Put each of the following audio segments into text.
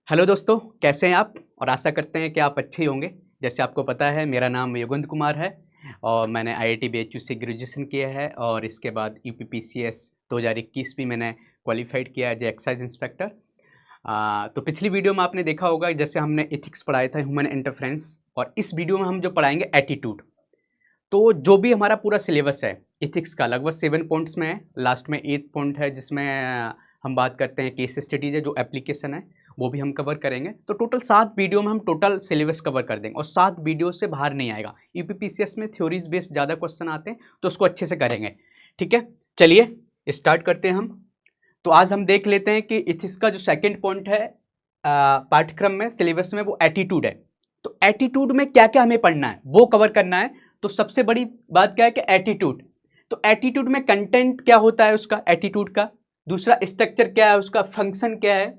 Hello दोस्तों, कैसे हैं आप? और आशा करते हैं कि आप अच्छे ही होंगे। जैसे आपको पता है, मेरा नाम युगंध कुमार है और मैंने आईआईटी बीएचयू से ग्रेजुएशन किया है और इसके बाद यूपीपीसीएस 2021 भी मैंने क्वालिफाइड किया है एज एक्साइज इंस्पेक्टर। तो पिछली वीडियो में आपने देखा होगा, जैसे हमने एथिक्स पढ़ाया था, ह्यूमन इंटरफेरेंस, और इस वीडियो में हम जो पढ़ाएंगे एटीट्यूड। तो जो भी हमारा पूरा सिलेबस है एथिक्स का, लगभग 7 पॉइंट्स में है। लास्ट में 8 पॉइंट है जिसमें हम बात करते हैं केस स्टडीज है, जो एप्लीकेशन है वो भी हम कवर करेंगे। तो टोटल 7 वीडियो में हम टोटल सिलेबस कवर कर देंगे और 7 वीडियो से बाहर नहीं आएगा। यूपीपीसीएस में थ्योरीज बेस्ड ज़्यादा क्वेश्चन आते हैं तो उसको अच्छे से करेंगे। ठीक है, चलिए स्टार्ट करते हैं हम। तो आज हम देख लेते हैं कि एथिक्स का जो सेकंड पॉइंट है पाठ्यक्रम में, सिलेबस में, वो एटीट्यूड है। तो एटीट्यूड में क्या क्या हमें पढ़ना है वो कवर करना है। तो सबसे बड़ी बात क्या है कि एटीट्यूड। तो एटीट्यूड में कंटेंट क्या होता है उसका, एटीट्यूड का। दूसरा, स्ट्रक्चर क्या है उसका, फंक्शन क्या है,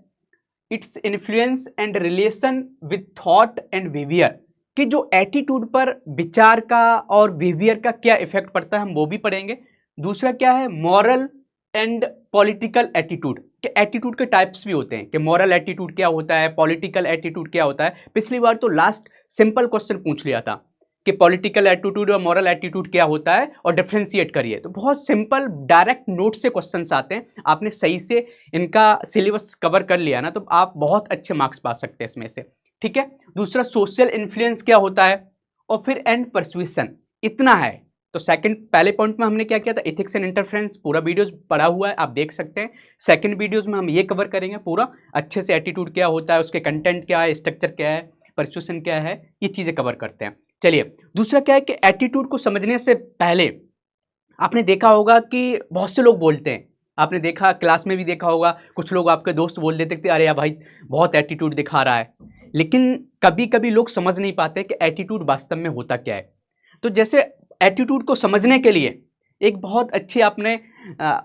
its influence and relation with thought and behaviour, कि जो एटीट्यूड पर विचार का और बिहेवियर का क्या इफेक्ट पड़ता है हम वो भी पढ़ेंगे। दूसरा क्या है, मॉरल एंड पॉलिटिकल एटीट्यूड, के एटीट्यूड के टाइप्स भी होते हैं कि मॉरल एटीट्यूड क्या होता है, पॉलिटिकल एटीट्यूड क्या होता है। पिछली बार तो लास्ट सिंपल क्वेश्चन पूछ लिया था कि पॉलिटिकल एटीट्यूड और मॉरल एटीट्यूड क्या होता है और डिफरेंशिएट करिए। तो बहुत सिंपल डायरेक्ट नोट से क्वेश्चंस आते हैं। आपने सही से इनका सिलेबस कवर कर लिया ना तो आप बहुत अच्छे मार्क्स पा सकते हैं इसमें से। ठीक है। दूसरा, सोशल इन्फ्लुएंस क्या होता है, और फिर एंड परसुएशन, इतना है। तो सेकंड, पहले पॉइंट में हमने क्या किया था, एथिक्स एंड इंटरफेरेंस, पूरा वीडियोस पड़ा हुआ है, आप देख सकते हैं। सेकंड वीडियोस में हम ये कवर करेंगे पूरा अच्छे से, एटीट्यूड क्या होता है, उसके कंटेंट क्या है, स्ट्रक्चर क्या है, परसुएशन क्या है, ये चीजें कवर करते हैं। चलिए, दूसरा क्या है कि एटीट्यूड को समझने से पहले आपने देखा होगा कि बहुत से लोग बोलते हैं, आपने देखा, क्लास में भी देखा होगा, कुछ लोग आपके दोस्त बोल देते थे, अरे यार भाई बहुत एटीट्यूड दिखा रहा है। लेकिन कभी कभी लोग समझ नहीं पाते कि एटीट्यूड वास्तव में होता क्या है। तो जैसे एटीट्यूड को समझने के लिए एक बहुत अच्छी, आपने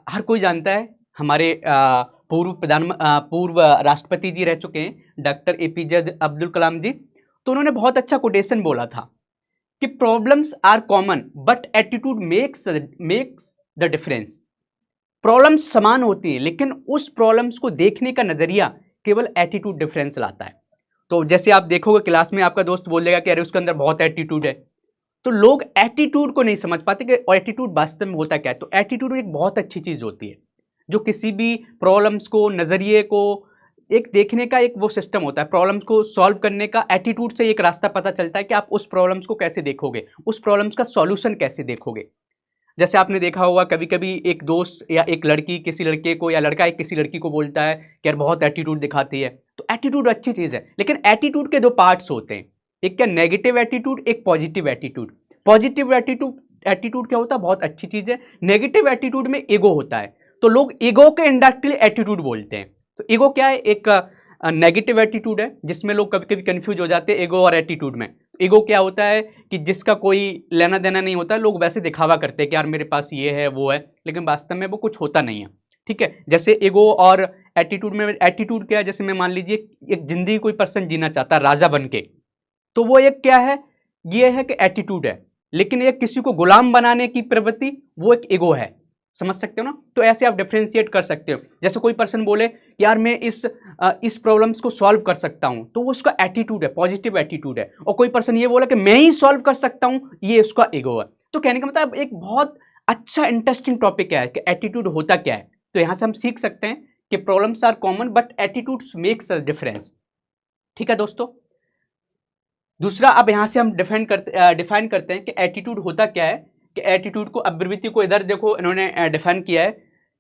हर कोई जानता है, हमारे पूर्व राष्ट्रपति जी रह चुके हैं, डॉक्टर एपीजे अब्दुल कलाम जी। तो उन्होंने बहुत अच्छा कोटेशन बोला था कि problems are common but attitude makes the difference. Problems समान होती हैं लेकिन उस प्रॉब्लम्स को देखने का नजरिया केवल एटीट्यूड डिफरेंस लाता है। तो जैसे आप देखोगे क्लास में, आपका दोस्त बोल देगा कि अरे उसके अंदर बहुत एटीट्यूड है, तो लोग एटीट्यूड को नहीं समझ पाते कि एटीट्यूड वास्तव में होता क्या है। तो एटीट्यूड एक बहुत अच्छी चीज होती है जो किसी भी प्रॉब्लम्स को, नजरिए को, एक देखने का एक वो सिस्टम होता है। प्रॉब्लम्स को सॉल्व करने का एटीट्यूड से एक रास्ता पता चलता है कि आप उस प्रॉब्लम्स को कैसे देखोगे, उस प्रॉब्लम्स का सॉल्यूशन कैसे देखोगे। जैसे आपने देखा होगा, कभी कभी एक दोस्त या एक लड़की किसी लड़के को, या लड़का एक किसी लड़की को बोलता है कि यार बहुत एटीट्यूड दिखाती है। तो एटीट्यूड अच्छी चीज है, लेकिन एटीट्यूड के दो पार्ट्स होते हैं, एक क्या, नेगेटिव एटीट्यूड, एक positive attitude. Positive attitude attitude क्या होता है, बहुत अच्छी चीज है। नेगेटिव एटीट्यूड में ईगो होता है, तो लोग ईगो के इंडायरेक्टली एटीट्यूड बोलते हैं। तो ईगो क्या है, एक नेगेटिव एटीट्यूड है जिसमें लोग कभी कभी कंफ्यूज हो जाते हैं ईगो और एटीट्यूड में। ईगो क्या होता है कि जिसका कोई लेना देना नहीं होता, लोग वैसे दिखावा करते हैं कि यार मेरे पास ये है वो है, लेकिन वास्तव में वो कुछ होता नहीं है। ठीक है। जैसे ईगो और एटीट्यूड में, एटीट्यूड क्या है, जैसे मैं मान लीजिए एक जिंदगी कोई पर्सन जीना चाहता है राजा बन के, तो वो एक क्या है, ये है कि एटीट्यूड है। लेकिन एक किसी को गुलाम बनाने की प्रवृत्ति, वो एक ईगो है। समझ सकते हो ना। तो ऐसे आप डिफरेंशिएट कर सकते हो। जैसे कोई पर्सन बोले यार मैं इस प्रॉब्लम्स को सॉल्व कर सकता हूं, तो वो उसका एटीट्यूड है, पॉजिटिव एटीट्यूड है। और कोई पर्सन ये बोला कि मैं ही सॉल्व कर सकता हूं, ये उसका ईगो है। तो कहने का मतलब एक बहुत अच्छा इंटरेस्टिंग टॉपिक है कि एटीट्यूड होता क्या है। तो यहां से हम सीख सकते हैं कि problems are common but attitudes makes a difference. ठीक है दोस्तों। दूसरा, अब यहां से हम डिफाइन करते हैं कि एटीट्यूड होता क्या है। कि एटीट्यूड को, अब्रिविटी को इधर देखो, इन्होंने डिफाइन किया है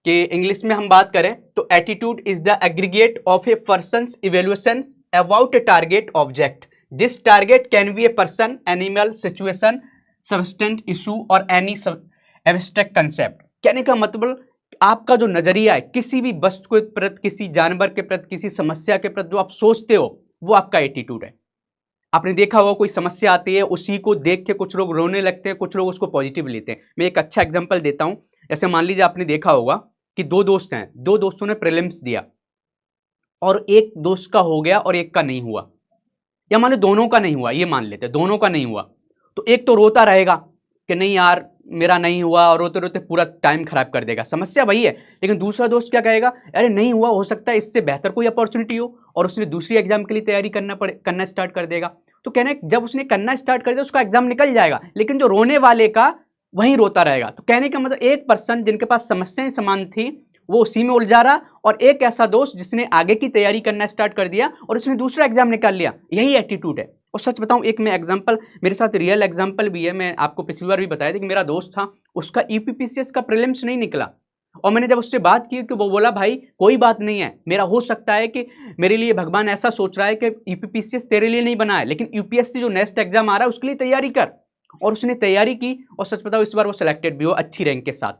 कि इंग्लिश में हम बात करें तो attitude is the aggregate of A persons evaluation about A target object. This target can be a person, animal, situation, substance, issue और एनी एब्स्ट्रैक्ट कंसेप्ट। कहने का मतलब आपका जो नजरिया है किसी भी वस्तु के प्रति, किसी जानवर के प्रति, किसी समस्या के प्रति जो आप सोचते हो, वो आपका एटीट्यूड है। आपने देखा होगा कोई समस्या आती है, उसी को देख के कुछ लोग रोने लगते हैं, कुछ लोग उसको पॉजिटिव लेते हैं। मैं एक अच्छा एग्जांपल देता हूं। जैसे मान लीजिए आपने देखा होगा कि दो दोस्त हैं, दो दोस्तों ने प्रीलिम्स दिया और एक दोस्त का हो गया और एक का नहीं हुआ, या मान लो दोनों का नहीं हुआ, ये मान लेते हैं दोनों का नहीं हुआ। तो एक तो रोता रहेगा कि नहीं यार मेरा नहीं हुआ और रोते रोते पूरा टाइम खराब कर देगा, समस्या वही है। लेकिन दूसरा दोस्त क्या कहेगा, अरे नहीं हुआ, हो सकता है इससे बेहतर कोई अपॉर्चुनिटी हो, और उसने दूसरी एग्जाम के लिए तैयारी करना स्टार्ट कर देगा। तो कहने जब उसने करना स्टार्ट कर दिया उसका एग्जाम निकल जाएगा, लेकिन जो रोने वाले का वहीं रोता रहेगा। तो कहने का मतलब एक पर्सन जिनके पास समस्याएं समान थी वो उसी में उलझा रहा, और एक ऐसा दोस्त जिसने आगे की तैयारी करना स्टार्ट कर दिया और उसने दूसरा एग्जाम निकाल लिया। यही एटीट्यूड है। और सच बताऊं, एक मैं एग्जांपल, मेरे साथ रियल एग्जांपल भी है, मैं आपको पिछली बार भी बताया था कि मेरा दोस्त था, उसका यूपीपीसीएस का प्रीलिम्स नहीं निकला, और मैंने जब उससे बात की तो वो बोला भाई कोई बात नहीं है, मेरा हो सकता है कि मेरे लिए भगवान ऐसा सोच रहा है कि यूपीपीसीएस तेरे लिए नहीं बना है, लेकिन यूपीएससी जो नेक्स्ट एग्जाम आ रहा है उसके लिए तैयारी कर। और उसने तैयारी की, और सच बताओ इस बार वो सिलेक्टेड भी हो अच्छी रैंक के साथ,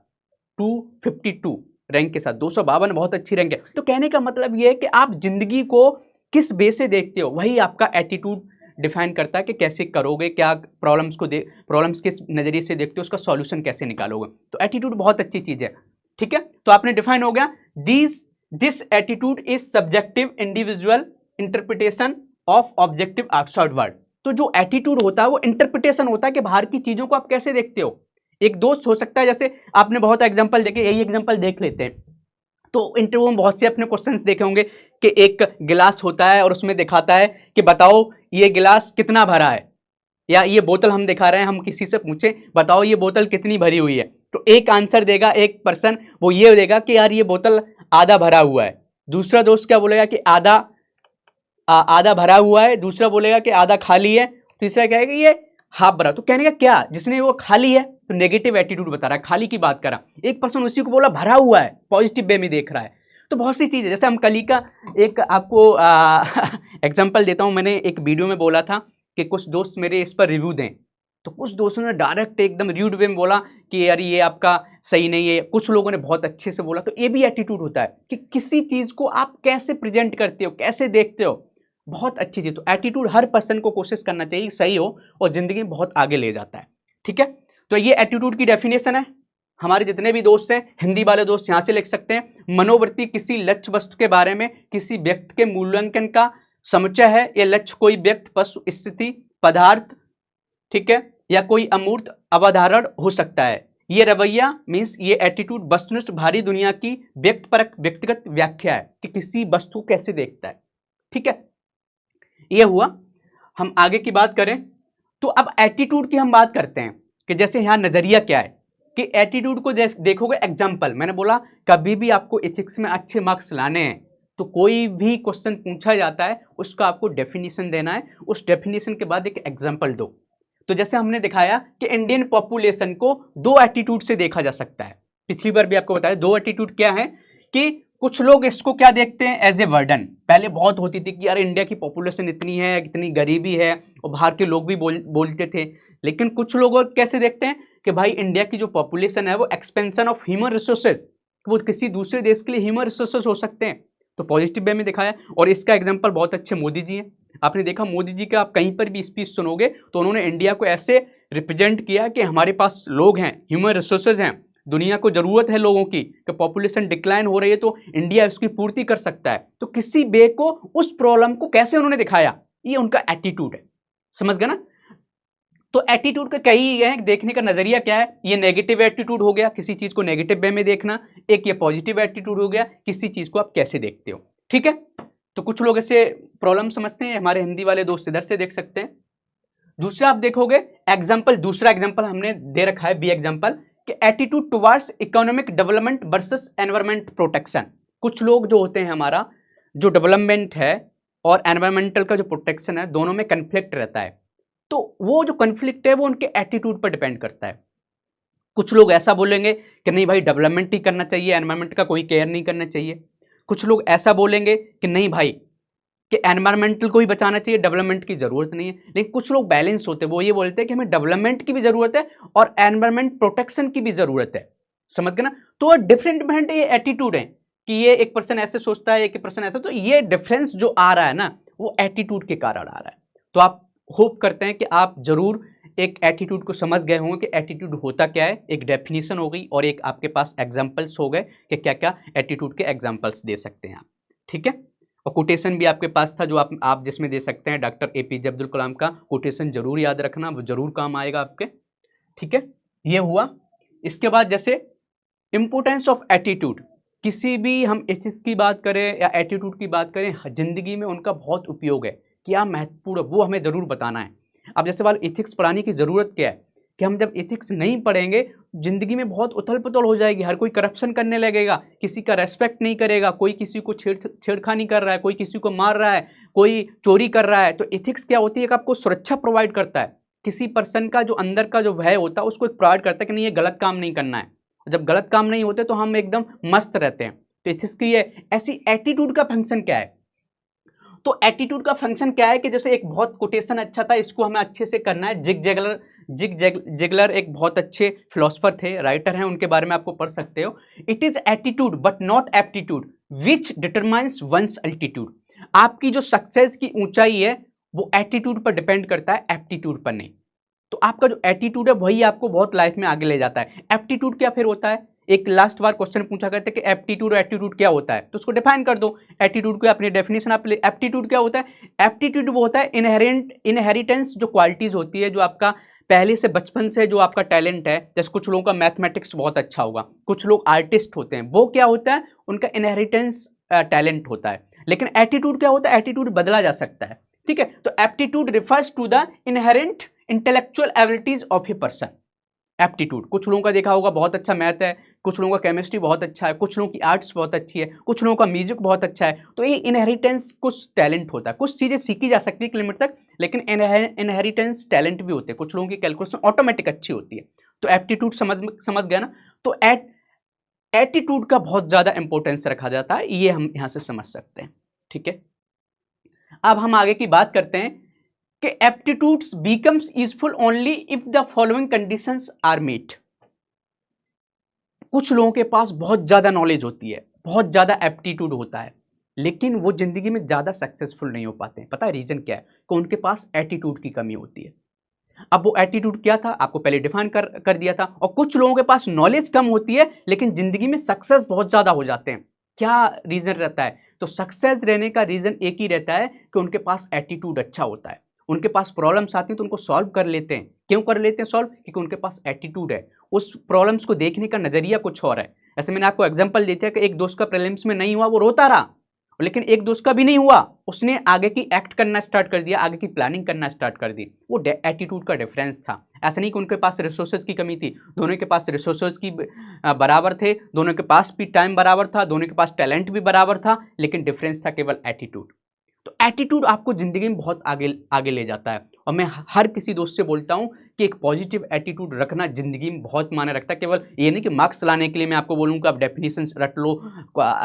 252 रैंक के साथ, 252 बहुत अच्छी रैंक है। तो कहने का मतलब ये है कि आप जिंदगी को किस बेस से देखते हो, वही आपका एटीट्यूड डिफाइन करता है कि कैसे करोगे, क्या प्रॉब्लम्स किस नजरिए से देखते हो, उसका सॉल्यूशन कैसे निकालोगे। तो एटीट्यूड बहुत अच्छी चीज है, ठीक है। तो आपने डिफाइन हो गया, this attitude is subjective individual interpretation of objective outside world. तो जो एटीट्यूड होता है वो इंटरप्रिटेशन होता है कि बाहर की चीजों को आप कैसे देखते हो। एक दोस्त हो सकता है, जैसे आपने बहुत एग्जांपल देखे, यही एग्जांपल देख लेते हैं, तो इंटरव्यू में बहुत से अपने क्वेश्चंस देखे होंगे कि एक गिलास होता है और उसमें दिखाता है कि बताओ ये गिलास कितना भरा है, या ये बोतल हम दिखा रहे हैं, हम किसी से पूछें बताओ ये बोतल कितनी भरी हुई है, तो एक आंसर देगा एक पर्सन, वो ये देगा कि यार ये बोतल आधा भरा हुआ है। दूसरा दोस्त क्या बोलेगा कि आधा भरा हुआ है, दूसरा बोलेगा कि आधा खाली है, तीसरा क्या है कि ये हाफ भरा। तो कहने का क्या, जिसने वो खाली है तो नेगेटिव एटीट्यूड बता रहा है, खाली की बात कर रहा, एक पर्सन उसी को बोला भरा हुआ है, पॉजिटिव वे में देख रहा है। तो बहुत सी चीज़ है, जैसे हम कल का एक आपको एग्जाम्पल देता हूं, मैंने एक वीडियो में बोला था कि कुछ दोस्त मेरे इस पर रिव्यू दें, तो कुछ दोस्तों ने डायरेक्ट एकदम र्यूड वे में बोला कि यार ये आपका सही नहीं है, कुछ लोगों ने बहुत अच्छे से बोला। तो ये भी एटीट्यूड होता है कि किसी चीज़ को आप कैसे प्रेजेंट करते हो, कैसे देखते हो, बहुत अच्छी चीज़। तो एटीट्यूड हर पर्सन को कोशिश करना चाहिए सही हो, और जिंदगी में बहुत आगे ले जाता है, ठीक है। तो ये एटीट्यूड की डेफिनेशन है। हमारे जितने भी दोस्त हैं, हिंदी वाले दोस्त यहां से लिख सकते हैं, मनोवृत्ति किसी लक्ष्य वस्तु के बारे में किसी व्यक्ति के मूल्यांकन का समुच्चय है। यह लक्ष्य कोई व्यक्ति, पशु, स्थिति, पदार्थ, ठीक है, या कोई अमूर्त अवधारण हो सकता है। ये रवैया मीन्स ये एटीट्यूड वस्तुनिष्ठ भारी दुनिया की व्यक्तिपरक व्यक्तिगत व्याख्या है कि किसी वस्तु कैसे देखता है, ठीक है। ये हुआ। हम आगे की बात करें तो अब एटीट्यूड की हम बात करते हैं कि जैसे यहाँ नजरिया क्या है कि एटीट्यूड को देखोगे, एग्जाम्पल मैंने बोला कभी भी आपको एथिक्स में अच्छे मार्क्स लाने हैं तो कोई भी क्वेश्चन पूछा जाता है उसका आपको डेफिनेशन देना है, उस डेफिनेशन के बाद एक एग्जाम्पल दो। तो जैसे हमने दिखाया कि इंडियन पॉपुलेशन को दो एटीट्यूड से देखा जा सकता है, पिछली बार भी आपको बताया दो एटीट्यूड क्या है कि कुछ लोग इसको क्या देखते हैं एज ए बर्डन। पहले बहुत होती थी कि यार इंडिया की पॉपुलेशन इतनी है, इतनी गरीबी है, और बाहर के लोग भी बोलते थे। लेकिन कुछ लोग कैसे देखते हैं कि भाई इंडिया की जो पॉपुलेशन है वो एक्सपेंशन ऑफ ह्यूमन रिसोर्सेज, वो किसी दूसरे देश के लिए ह्यूमन रिसोर्सेज हो सकते हैं। तो पॉजिटिव वे में दिखाया, और इसका एग्जाम्पल बहुत अच्छे मोदी जी हैं। आपने देखा मोदी जी का आप कहीं पर भी स्पीच सुनोगे तो उन्होंने इंडिया को ऐसे रिप्रेजेंट किया कि हमारे पास लोग हैं, ह्यूमन रिसोर्सेज हैं, दुनिया को जरूरत है लोगों की, कि पॉपुलेशन डिक्लाइन हो रही है तो इंडिया उसकी पूर्ति कर सकता है। तो किसी बे को उस प्रॉब्लम को कैसे उन्होंने दिखाया, ये उनका एटीट्यूड है, समझ गए ना। तो एटीट्यूड का कई है, देखने का नजरिया क्या है, ये नेगेटिव एटीट्यूड हो गया, किसी चीज को नेगेटिव वे में देखना, एक ये पॉजिटिव एटीट्यूड हो गया, किसी चीज को आप कैसे देखते हो, ठीक है। तो कुछ लोग ऐसे प्रॉब्लम समझते हैं, हमारे हिंदी वाले दोस्त इधर से देख सकते हैं। दूसरा आप देखोगे एग्जाम्पल, दूसरा एग्जाम्पल हमने दे रखा है बी एग्जाम्पल कि attitude towards economic development versus environment protection. कुछ लोग जो होते हैं, हमारा जो डेवलपमेंट है और एनवायरमेंटल का जो प्रोटेक्शन है, दोनों में कन्फ्लिक्ट रहता है। तो वो जो कन्फ्लिक्ट है वो उनके एटीट्यूड पर डिपेंड करता है। कुछ लोग ऐसा बोलेंगे कि नहीं भाई डेवलपमेंट ही करना चाहिए, एनवायरमेंट का कोई केयर नहीं करना चाहिए। कुछ लोग ऐसा बोलेंगे कि नहीं भाई कि एनवायरमेंटल को भी बचाना चाहिए, डेवलपमेंट की जरूरत नहीं है। लेकिन कुछ लोग बैलेंस होते हैं, वो ये बोलते हैं कि हमें डेवलपमेंट की भी जरूरत है और एनवायरमेंट प्रोटेक्शन की भी जरूरत है, समझ गए ना। तो डिफरेंट डिफरेंट ये एटीट्यूड है कि ये एक पर्सन ऐसे सोचता है, एक पर्सन ऐसा। तो ये डिफरेंस जो आ रहा है ना, वो एटीट्यूड के कारण आ रहा है। तो आप होप करते हैं कि आप जरूर एक एटीट्यूड को समझ गए होंगे कि एटीट्यूड होता क्या है, एक डेफिनेशन हो गई और एक आपके पास एग्जाम्पल्स हो गए कि क्या क्या एटीट्यूड के एग्जाम्पल्स दे सकते हैं आप, ठीक है। और कोटेशन भी आपके पास था जो आप जिसमें दे सकते हैं, डॉक्टर एपीजे अब्दुल कलाम का कोटेशन जरूर याद रखना, वो जरूर काम आएगा आपके, ठीक है। ये हुआ। इसके बाद जैसे इंपोर्टेंस ऑफ एटीट्यूड, किसी भी हम एथिक्स की बात करें या एटीट्यूड की बात करें, जिंदगी में उनका बहुत उपयोग है, क्या महत्वपूर्ण, वो हमें जरूर बताना है। अब जैसे वाला एथिक्स पढ़ाने की जरूरत क्या है कि हम जब एथिक्स नहीं पढ़ेंगे जिंदगी में बहुत उथल पुथल हो जाएगी, हर कोई करप्शन करने लगेगा, किसी का रेस्पेक्ट नहीं करेगा, कोई किसी को छेड़खानी कर रहा है, कोई किसी को मार रहा है, कोई चोरी कर रहा है। तो एथिक्स क्या होती है कि आपको सुरक्षा प्रोवाइड करता है, किसी पर्सन का जो अंदर का जो भय होता है उसको प्रोवाइड करता है कि नहीं ये गलत काम नहीं करना है। जब गलत काम नहीं होते तो हम एकदम मस्त रहते हैं। तो एथिक्स की ये ऐसी एटीट्यूड का फंक्शन क्या है, तो एटीट्यूड का फंक्शन क्या है कि जैसे एक बहुत कोटेशन अच्छा था, इसको हमें अच्छे से करना है। जिगलर एक बहुत अच्छे फिलोसफर थे, राइटर हैं, उनके बारे में आपको पढ़ सकते हो। It is attitude but not aptitude which determines one's altitude. आपकी जो सक्सेस की ऊंचाई है वो एटीट्यूड पर डिपेंड करता है, एप्टीट्यूड पर नहीं। तो आपका जो एटीट्यूड है वही आपको बहुत लाइफ में आगे ले जाता है। एप्टीट्यूड क्या फिर होता है, एक लास्ट बार क्वेश्चन पूछा करते कि एप्टीट्यूड और एटीट्यूड क्या होता है, तो उसको डिफाइन कर दो। एटीट्यूड को अपनी डेफिनेशन आप ले। एप्टीट्यूड क्या होता है, एप्टीट्यूड वो होता है इनहेरिटेंस, जो क्वालिटीज होती है, जो आपका पहले से बचपन से जो आपका टैलेंट है। जैसे कुछ लोगों का मैथमेटिक्स बहुत अच्छा होगा, कुछ लोग आर्टिस्ट होते हैं, वो क्या होता है, उनका इनहेरिटेंस टैलेंट होता है। लेकिन एटीट्यूड क्या होता है, एटीट्यूड बदला जा सकता है, ठीक है। तो aptitude refers to the inherent intellectual abilities of a person. Aptitude, कुछ लोगों का देखा होगा बहुत अच्छा मैथ है, कुछ लोगों का केमिस्ट्री बहुत अच्छा है, कुछ लोगों की आर्ट्स बहुत अच्छी है, कुछ लोगों का म्यूजिक बहुत अच्छा है। तो ये इनहेरिटेंस कुछ टैलेंट होता है, कुछ चीजें सीखी जा सकती है एक लिमिट तक, लेकिन इनहेरिटेंस टैलेंट भी होते हैं। कुछ लोगों की कैलकुलेशन ऑटोमेटिक अच्छी होती है। तो एप्टीट्यूड समझ गया ना। तो एटीट्यूड का बहुत ज्यादा इंपॉर्टेंस रखा जाता है, ये हम यहां से समझ सकते हैं, ठीक है। अब हम आगे की बात करते हैं कि aptitudes becomes useful only if the following conditions are meet. कुछ लोगों के पास बहुत ज्यादा नॉलेज होती है, बहुत ज्यादा एप्टीट्यूड होता है, लेकिन वो जिंदगी में ज्यादा सक्सेसफुल नहीं हो पाते हैं। पता है रीजन क्या है, कि उनके पास एटीट्यूड की कमी होती है। अब वो एटीट्यूड क्या था आपको पहले डिफाइन कर दिया था। और कुछ लोगों के पास नॉलेज कम होती है लेकिन जिंदगी में सक्सेस बहुत ज्यादा हो जाते हैं। क्या रीजन रहता है, तो सक्सेस रहने का रीजन एक ही रहता है कि उनके पास एटीट्यूड अच्छा होता है। उनके पास प्रॉब्लम्स आती हैं तो उनको सॉल्व कर लेते हैं। क्यों कर लेते हैं सॉल्व, क्योंकि उनके पास एटीट्यूड है, उस प्रॉब्लम्स को देखने का नजरिया कुछ और है। ऐसे मैंने आपको एग्जांपल दिया कि एक दोस्त का प्रीलिम्स में नहीं हुआ, वो रोता रहा, लेकिन एक दोस्त का भी नहीं हुआ, उसने आगे की एक्ट करना स्टार्ट कर दिया, आगे की प्लानिंग करना स्टार्ट कर दी। वो एटीट्यूड का डिफरेंस था। ऐसा नहीं कि उनके पास रिसोर्सेज की कमी थी, दोनों के पास रिसोर्सेज की बराबर थे, दोनों के पास भी टाइम बराबर था, दोनों के पास टैलेंट भी बराबर था, लेकिन डिफरेंस था केवल एटीट्यूड। तो एटीट्यूड आपको जिंदगी में बहुत आगे आगे ले जाता है। और मैं हर किसी दोस्त से बोलता हूं कि एक पॉजिटिव एटीट्यूड रखना जिंदगी में बहुत मायने रखता है। केवल ये नहीं कि मार्क्स लाने के लिए मैं आपको बोलूँ कि आप डेफिनेशन रट लो,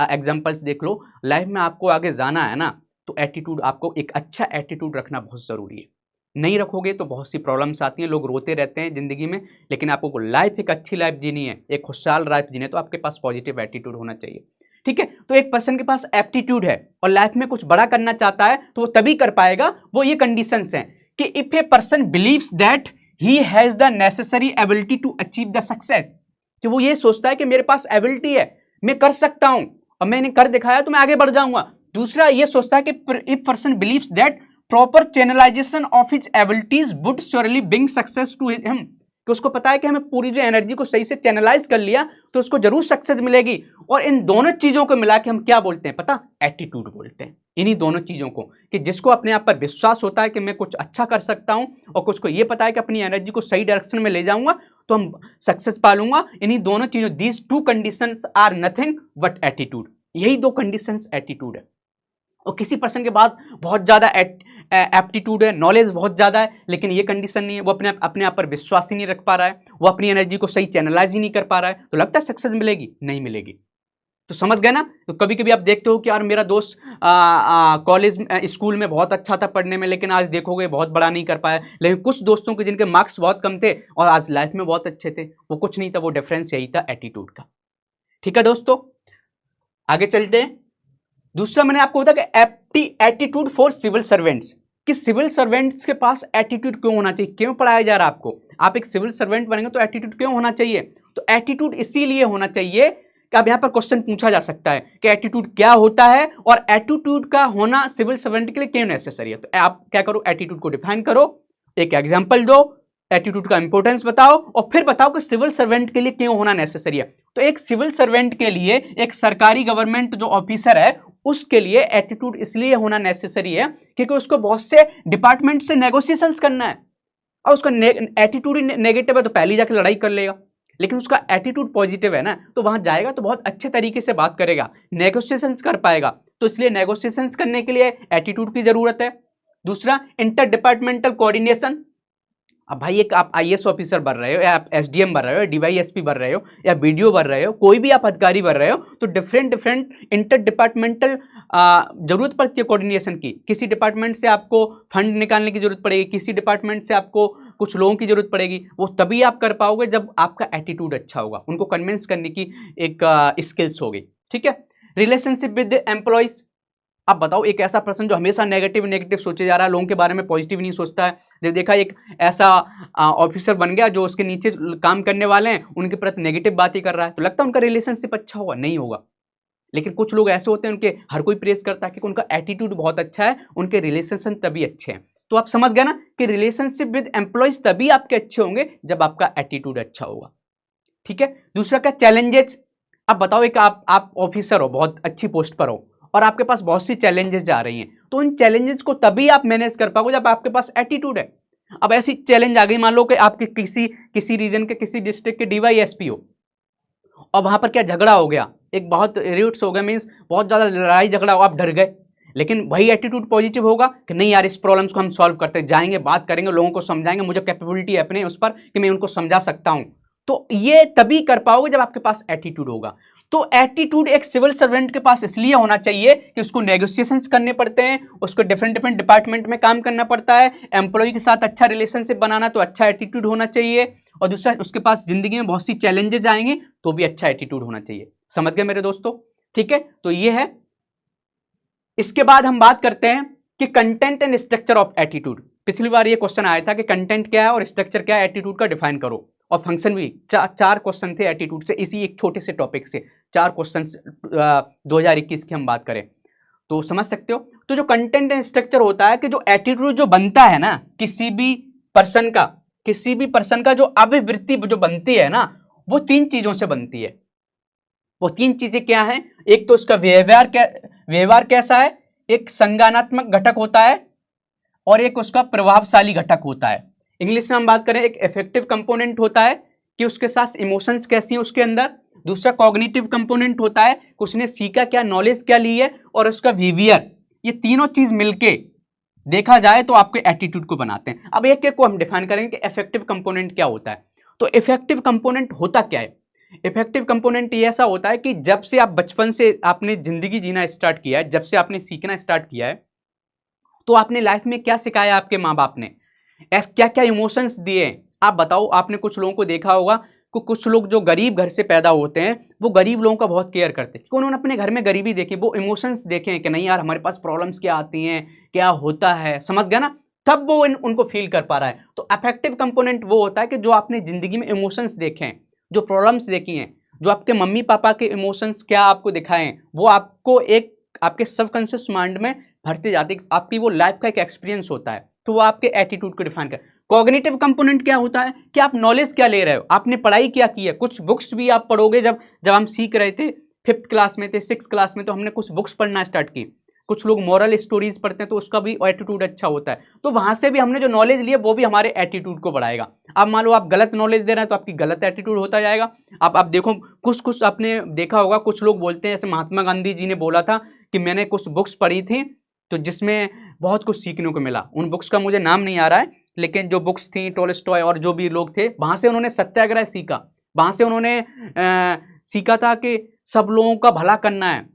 एग्जाम्पल्स देख लो। लाइफ में आपको आगे जाना है ना, तो एटीट्यूड, आपको एक अच्छा एटीट्यूड रखना बहुत ज़रूरी है। नहीं रखोगे तो बहुत सी प्रॉब्लम्स आती हैं, लोग रोते रहते हैं ज़िंदगी में। लेकिन आपको लाइफ एक अच्छी लाइफ जीनी है, एक खुशहाल लाइफ जीनी है, तो आपके पास पॉजिटिव एटीट्यूड होना चाहिए, ठीक है। तो एक पर्सन के पास एप्टीट्यूड है और लाइफ में कुछ बड़ा करना चाहता है तो वो तभी कर पाएगा, वो ये कंडीशंस हैं कि if a person believes that he has the necessary ability to achieve the success, कि वो ये सोचता है कि मेरे पास एबिलिटी है, मैं कर सकता हूं और मैंने कर दिखाया तो मैं आगे बढ़ जाऊंगा। दूसरा ये सोचता है कि if person believes that proper channelization of his abilities would surely bring success to him, कि उसको पता है कि हमें पूरी जो एनर्जी को सही से चैनलाइज कर लिया तो उसको जरूर सक्सेस मिलेगी। और इन दोनों चीजों को मिला के हम क्या बोलते हैं पता, एटीट्यूड बोलते हैं। इन्हीं दोनों चीजों को, कि जिसको अपने आप पर विश्वास होता है कि मैं कुछ अच्छा कर सकता हूं, और कुछ को ये पता है कि अपनी एनर्जी को सही डायरेक्शन में ले जाऊंगा तो हम सक्सेस पा लूंगा। इन्हीं दोनों चीजों, these two conditions are nothing but attitude, यही दो कंडीशंस एटीट्यूड है। और किसी पर्सन के बाद बहुत ज्यादा एप्टीट्यूड है, नॉलेज बहुत ज्यादा है, लेकिन ये कंडीशन नहीं है, वो अपने आप पर विश्वास ही नहीं रख पा रहा है, वो अपनी एनर्जी को सही चैनलाइज ही नहीं कर पा रहा है, तो लगता है सक्सेस मिलेगी, नहीं मिलेगी। तो समझ गए ना। तो कभी कभी आप देखते हो कि यार मेरा दोस्त कॉलेज स्कूल में बहुत अच्छा था पढ़ने में, लेकिन आज देखोगे बहुत बड़ा नहीं कर पाया। लेकिन कुछ दोस्तों के जिनके मार्क्स बहुत कम थे और आज लाइफ में बहुत अच्छे थे, वो कुछ नहीं था, वो डिफरेंस यही था, एटीट्यूड का। ठीक है दोस्तों, आगे चलते हैं। दूसरा मैंने आपको बताया कि एटीट्यूड फॉर सिविल सर्वेंट्स, कि सिविल सर्वेंट्स के पास एटीट्यूड क्यों होना चाहिए, क्यों पढ़ाया जा रहा है आपको, आप एक सिविल सर्वेंट बनेंगे तो एटीट्यूड क्यों होना चाहिए। तो एटीट्यूड इसीलिए होना चाहिए कि अब यहां पर क्वेश्चन पूछा जा सकता है कि एटीट्यूड क्या होता है और एटीट्यूड का होना सिविल सर्वेंट के लिए क्यों नेसेसरी है। तो आप क्या करो, एटीट्यूड को डिफाइन करो, एक एग्जाम्पल दो, एटीट्यूड का इंपॉर्टेंस बताओ और फिर बताओ कि सिविल सर्वेंट के लिए क्यों होना नेसेसरी है। तो एक सिविल सर्वेंट के लिए, एक सरकारी गवर्नमेंट जो ऑफिसर है उसके लिए एटीट्यूड इसलिए होना नेसेसरी है क्योंकि उसको बहुत से डिपार्टमेंट से नेगोशिएशंस करना है और उसका एटीट्यूड नेगेटिव है तो पहले जाकर लड़ाई कर लेगा। लेकिन उसका एटीट्यूड पॉजिटिव है ना, तो वहां जाएगा तो बहुत अच्छे तरीके से बात करेगा, नेगोशिएशंस कर पाएगा। तो इसलिए नेगोशिएशंस करने के लिए एटीट्यूड की जरूरत है। दूसरा, इंटर डिपार्टमेंटल कोऑर्डिनेशन। अब भाई एक आप आईएएस ऑफिसर बन रहे हो या आप एसडीएम बन रहे हो, डीवाईएसपी बन रहे हो या बीडीओ बन रहे हो, कोई भी आप अधिकारी बन रहे हो, तो डिफरेंट डिफरेंट इंटर डिपार्टमेंटल जरूरत पड़ती है कोऑर्डिनेशन की। किसी डिपार्टमेंट से आपको फंड निकालने की जरूरत पड़ेगी, किसी डिपार्टमेंट से आपको कुछ लोगों की जरूरत पड़ेगी, वो तभी आप कर पाओगे जब आपका एटीट्यूड अच्छा होगा, उनको कन्विंस करने की एक स्किल्स होगी। ठीक है। Relationship with employees. अब बताओ एक ऐसा पर्सन जो हमेशा नेगेटिव नेगेटिव सोचे जा रहा है, लोगों के बारे में पॉजिटिव नहीं सोचता है। जब देखा एक ऐसा ऑफिसर बन गया जो उसके नीचे काम करने वाले हैं उनके प्रति नेगेटिव बात ही कर रहा है, तो लगता है उनका रिलेशनशिप अच्छा होगा? नहीं होगा। लेकिन कुछ लोग ऐसे होते हैं उनके हर कोई प्रेस करता है कि उनका एटीट्यूड बहुत अच्छा है, उनके रिलेशनशिप तभी अच्छे हैं। तो आप समझ गए ना कि रिलेशनशिप विद एम्प्लॉइज तभी आपके अच्छे होंगे जब आपका एटीट्यूड अच्छा होगा। ठीक है। दूसरा क्या, चैलेंजेस। अब बताओ एक आप ऑफिसर हो, बहुत अच्छी पोस्ट पर हो और आपके पास बहुत सी चैलेंजेस जा रही हैं, तो इन चैलेंजेस को तभी आप मैनेज कर पाओगे जब आपके पास एटीट्यूड है। अब ऐसी चैलेंज आ गई, मान लो कि आपके किसी रीजन के किसी डिस्ट्रिक्ट के डीवाईएसपी हो और वहां पर क्या झगड़ा हो गया, एक बहुत रिट्स हो गया, मीन्स बहुत ज्यादा लड़ाई झगड़ा हो, आप डर गए। लेकिन वही एटीट्यूड पॉजिटिव होगा कि नहीं यार इस प्रॉब्लम्स को हम सॉल्व करते जाएंगे, बात करेंगे, लोगों को समझाएंगे, मुझे कैपेबिलिटी है अपने उस पर कि मैं उनको समझा सकता हूं। तो ये तभी कर पाओगे जब आपके पास एटीट्यूड होगा। तो एटीट्यूड एक सिविल सर्वेंट के पास इसलिए होना चाहिए कि उसको नेगोशिएशंस करने पड़ते हैं, उसको डिफरेंट डिफरेंट डिपार्टमेंट में काम करना पड़ता है, एम्प्लॉय के साथ अच्छा रिलेशनशिप बनाना, तो अच्छा एटीट्यूड होना चाहिए। और दूसरा, उसके पास जिंदगी में बहुत सी चैलेंजेस आएंगे तो भी अच्छा एटीट्यूड होना चाहिए। समझ गए मेरे दोस्तों? ठीक है, तो ये है। इसके बाद हम बात करते हैं कि content and structure of attitude. पिछली बार ये क्वेश्चन आया था कि कंटेंट क्या है और स्ट्रक्चर क्या है एटीट्यूड का, डिफाइन करो। और फंक्शन भी चार क्वेश्चन थे एटीट्यूड से, इसी एक छोटे से टॉपिक से 4 क्वेश्चन 2021 की हम बात करें तो समझ सकते हो। तो जो कंटेंट एंड स्ट्रक्चर होता है कि जो एटीट्यूड जो बनता है ना किसी भी पर्सन का जो अभिवृत्ति जो बनती है ना, वो 3 चीजों से बनती है। वो 3 चीजें क्या है? एक तो उसका व्यवहार कैसा है, एक संज्ञानात्मक घटक होता है और एक उसका प्रभावशाली घटक होता है। इंग्लिश में हम बात करें, एक इफेक्टिव कंपोनेंट होता है कि उसके साथ इमोशंस कैसी हैं उसके अंदर। दूसरा कॉग्निटिव कंपोनेंट होता है कि उसने सीखा क्या, नॉलेज क्या ली है, और उसका बिहेवियर। ये तीनों चीज मिलके देखा जाए तो आपके एटीट्यूड को बनाते हैं। अब एक एक को हम डिफाइन करेंगे कि इफेक्टिव कंपोनेंट क्या होता है। तो इफेक्टिव कंपोनेंट होता क्या है? इफेक्टिव कंपोनेंट ये ऐसा होता है कि जब से आप बचपन से आपने जिंदगी जीना स्टार्ट किया है, जब से आपने सीखना स्टार्ट किया है, तो आपने लाइफ में क्या सिखाया आपके माँ बाप ने, क्या क्या इमोशंस दिए। आप बताओ, आपने कुछ लोगों को देखा होगा कि कुछ लोग जो गरीब घर से पैदा होते हैं वो गरीब लोगों का बहुत केयर करते हैं क्योंकि उन्होंने अपने घर में गरीबी देखी, वो इमोशंस देखे कि नहीं यार हमारे पास प्रॉब्लम्स क्या आती हैं, क्या होता है, समझ गया ना, तब वो उनको फील कर पा रहा है। तो अफेक्टिव कंपोनेंट वो होता है कि जो आपने जिंदगी में इमोशंस देखे हैं, जो प्रॉब्लम्स देखी हैं, जो आपके मम्मी पापा के इमोशंस क्या आपको दिखाएं, वो आपको एक आपके सबकॉन्शियस माइंड में भरते जाते, आपकी वो लाइफ का एक एक्सपीरियंस होता है, तो वो आपके एटीट्यूड को डिफाइन कर। कॉग्निटिव कंपोनेंट क्या होता है कि आप नॉलेज क्या ले रहे हो, आपने पढ़ाई क्या की है। कुछ बुक्स भी आप पढ़ोगे, जब हम सीख रहे थे 5th क्लास में थे, 6th क्लास में, तो हमने कुछ बुक्स पढ़ना स्टार्ट की। कुछ लोग मॉरल स्टोरीज पढ़ते हैं तो उसका भी एटीट्यूड अच्छा होता है। तो वहां से भी हमने जो नॉलेज लिया वो भी हमारे एटीट्यूड को बढ़ाएगा। अब मान लो आप गलत नॉलेज दे रहे हैं तो आपकी गलत एटीट्यूड होता जाएगा। आप देखो, कुछ आपने देखा होगा, कुछ लोग बोलते हैं, जैसे महात्मा गांधी जी ने बोला था कि मैंने कुछ बुक्स पढ़ी थी तो जिसमें बहुत कुछ सीखने को मिला। उन बुक्स का मुझे नाम नहीं आ रहा है, लेकिन जो बुक्स थी, टोल्स्टॉय और जो भी लोग थे, वहां से उन्होंने सत्याग्रह सीखा, वहां से उन्होंने सीखा था कि सब लोगों का भला करना है,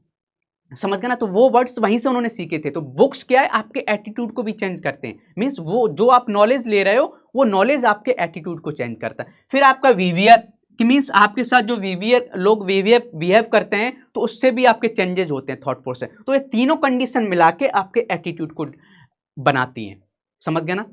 समझ गए ना। तो वो वर्ड्स वहीं से उन्होंने सीखे थे। तो बुक्स क्या है, आपके एटीट्यूड को भी चेंज करते हैं। मीन्स वो जो आप नॉलेज ले रहे हो वो नॉलेज आपके एटीट्यूड को चेंज करता है। फिर आपका बिहेवियर, कि मीन्स आपके साथ जो लोग बिहेव करते हैं तो उससे भी आपके चेंजेस होते हैं, थॉट प्रोसेस। तो ये तीनों कंडीशन मिला के आपके एटीट्यूड को बनाती हैं। समझ गए ना?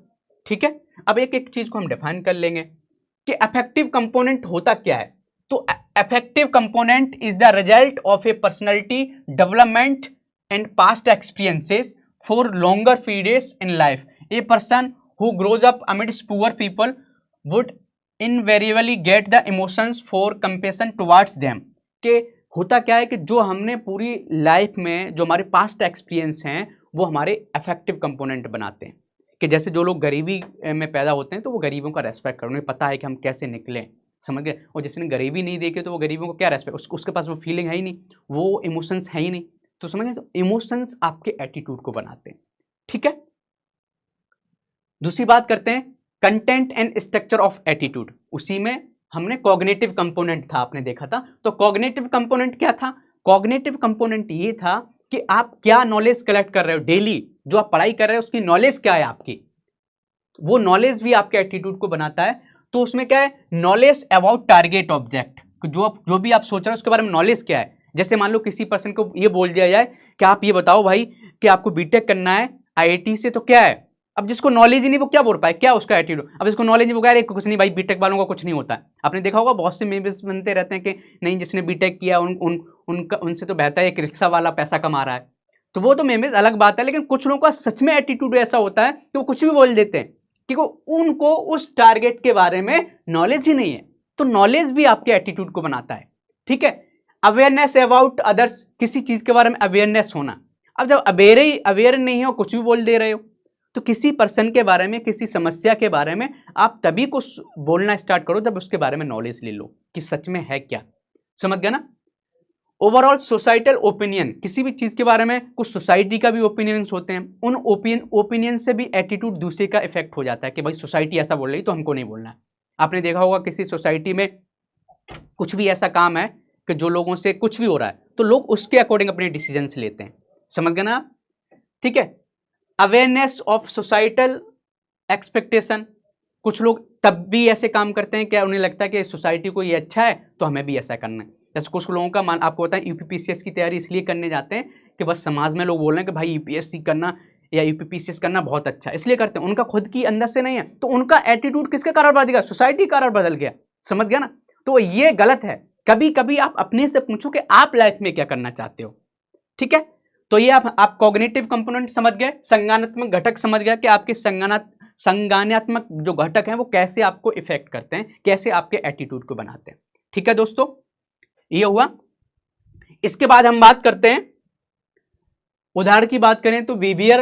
ठीक है। अब एक एक चीज को हम डिफाइन कर लेंगे कि अफेक्टिव कंपोनेंट होता क्या है। तो affective component is the result of a personality development and past experiences for longer periods in life. A person who grows up amidst poor people would invariably get the emotions for compassion towards them. कि होता क्या है कि जो हमने पूरी life में जो हमारे पास्ट एक्सपीरियंस हैं वो हमारे अफेक्टिव कंपोनेंट बनाते हैं। कि जैसे जो लोग गरीबी में पैदा होते हैं तो वो गरीबों का रेस्पेक्ट करें, उन्हें पता है कि हम कैसे निकले, समझ गए। और जिसने गरीबी नहीं देखी तो वो गरीबों को क्या रेस्पेक्ट, उसके पास वो फीलिंग है ही नहीं, वो इमोशंस है ही नहीं। तो समझ गए, इमोशंस आपके एटीट्यूड को बनाते हैं। ठीक है, दूसरी बात करते हैं content and structure of attitude. उसी में हमने कॉग्निटिव कंपोनेंट था, आपने देखा था। तो कॉग्निटिव कंपोनेंट क्या था? कॉग्निटिव कंपोनेंट ये था कि आप क्या नॉलेज कलेक्ट कर रहे हो डेली, जो आप पढ़ाई कर रहे हो उसकी नॉलेज क्या है आपकी, वो नॉलेज भी आपके एटीट्यूड को बनाता है। तो उसमें क्या है, नॉलेज अबाउट टारगेट ऑब्जेक्ट, जो भी आप सोच रहे हो उसके बारे में नॉलेज क्या है। जैसे मान लो किसी पर्सन को ये बोल दिया जाए कि आप ये बताओ भाई कि आपको बीटेक करना है आईआईटी से, तो क्या है, अब जिसको नॉलेज ही नहीं वो क्या बोल पाए, क्या उसका एटीट्यूड। अब जिसको नॉलेज नहीं वो कह रहे कुछ नहीं भाई, बीटेक वालों का कुछ नहीं होता है। आपने देखा होगा बहुत से मीम्स बनते रहते हैं कि नहीं जिसने बीटेक किया उनसे तो बेहतर है एक रिक्शा वाला पैसा कमा रहा है। तो वो तो मीम्स अलग बात है, लेकिन कुछ लोगों का सच में एटीट्यूड ऐसा होता है कि वो कुछ भी बोल देते हैं क्योंकि उनको उस टारगेट के बारे में नॉलेज ही नहीं है। तो नॉलेज भी आपके एटीट्यूड को बनाता है। ठीक है, अवेयरनेस अबाउट अदर्स, किसी चीज के बारे में अवेयरनेस होना। अब जब अवेयर नहीं हो, कुछ भी बोल दे रहे हो, तो किसी पर्सन के बारे में, किसी समस्या के बारे में आप तभी कुछ बोलना स्टार्ट करो जब उसके बारे में नॉलेज ले लो कि सच में है क्या। समझ गया ना। ओवरऑल सोसाइटल ओपिनियन, किसी भी चीज के बारे में कुछ सोसाइटी का भी ओपिनियंस होते हैं, उन ओपिनियन से भी एटीट्यूड दूसरे का इफेक्ट हो जाता है कि भाई सोसाइटी ऐसा बोल रही तो हमको नहीं बोलना है। आपने देखा होगा किसी सोसाइटी में कुछ भी ऐसा काम है कि जो लोगों से कुछ भी हो रहा है तो लोग उसके अकॉर्डिंग अपने डिसीजंस लेते हैं। समझ गए ना। ठीक है, अवेयरनेस ऑफ सोसाइटल एक्सपेक्टेशन, कुछ लोग तब भी ऐसे काम करते हैं क्या उन्हें लगता है कि सोसाइटी को ये अच्छा है तो हमें भी ऐसा करना है। जैसे कुछ लोगों का मान आपको बताएं यूपीपीसीएस की तैयारी इसलिए करने जाते हैं कि बस समाज में लोग बोल रहे हैं कि भाई यूपीएससी करना या यूपीपीसीएस करना बहुत अच्छा है, इसलिए करते हैं। उनका खुद की अंदर से नहीं है, तो उनका एटीट्यूड किसके कारण बदल गया, सोसाइटी के कारण बदल गया। समझ गया ना। तो ये गलत है। कभी कभी आप अपने से पूछो कि आप लाइफ में क्या करना चाहते हो। ठीक है, तो ये आप कॉग्निटिव कंपोनेंट समझ गए, संज्ञानात्मक घटक समझ गया कि आपके संज्ञानात्मक जो घटक हैं वो कैसे आपको इफेक्ट करते हैं, कैसे आपके एटीट्यूड को बनाते हैं। ठीक है दोस्तों, ये हुआ। इसके बाद हम बात करते हैं, उदाहरण की बात करें तो बिहेवियर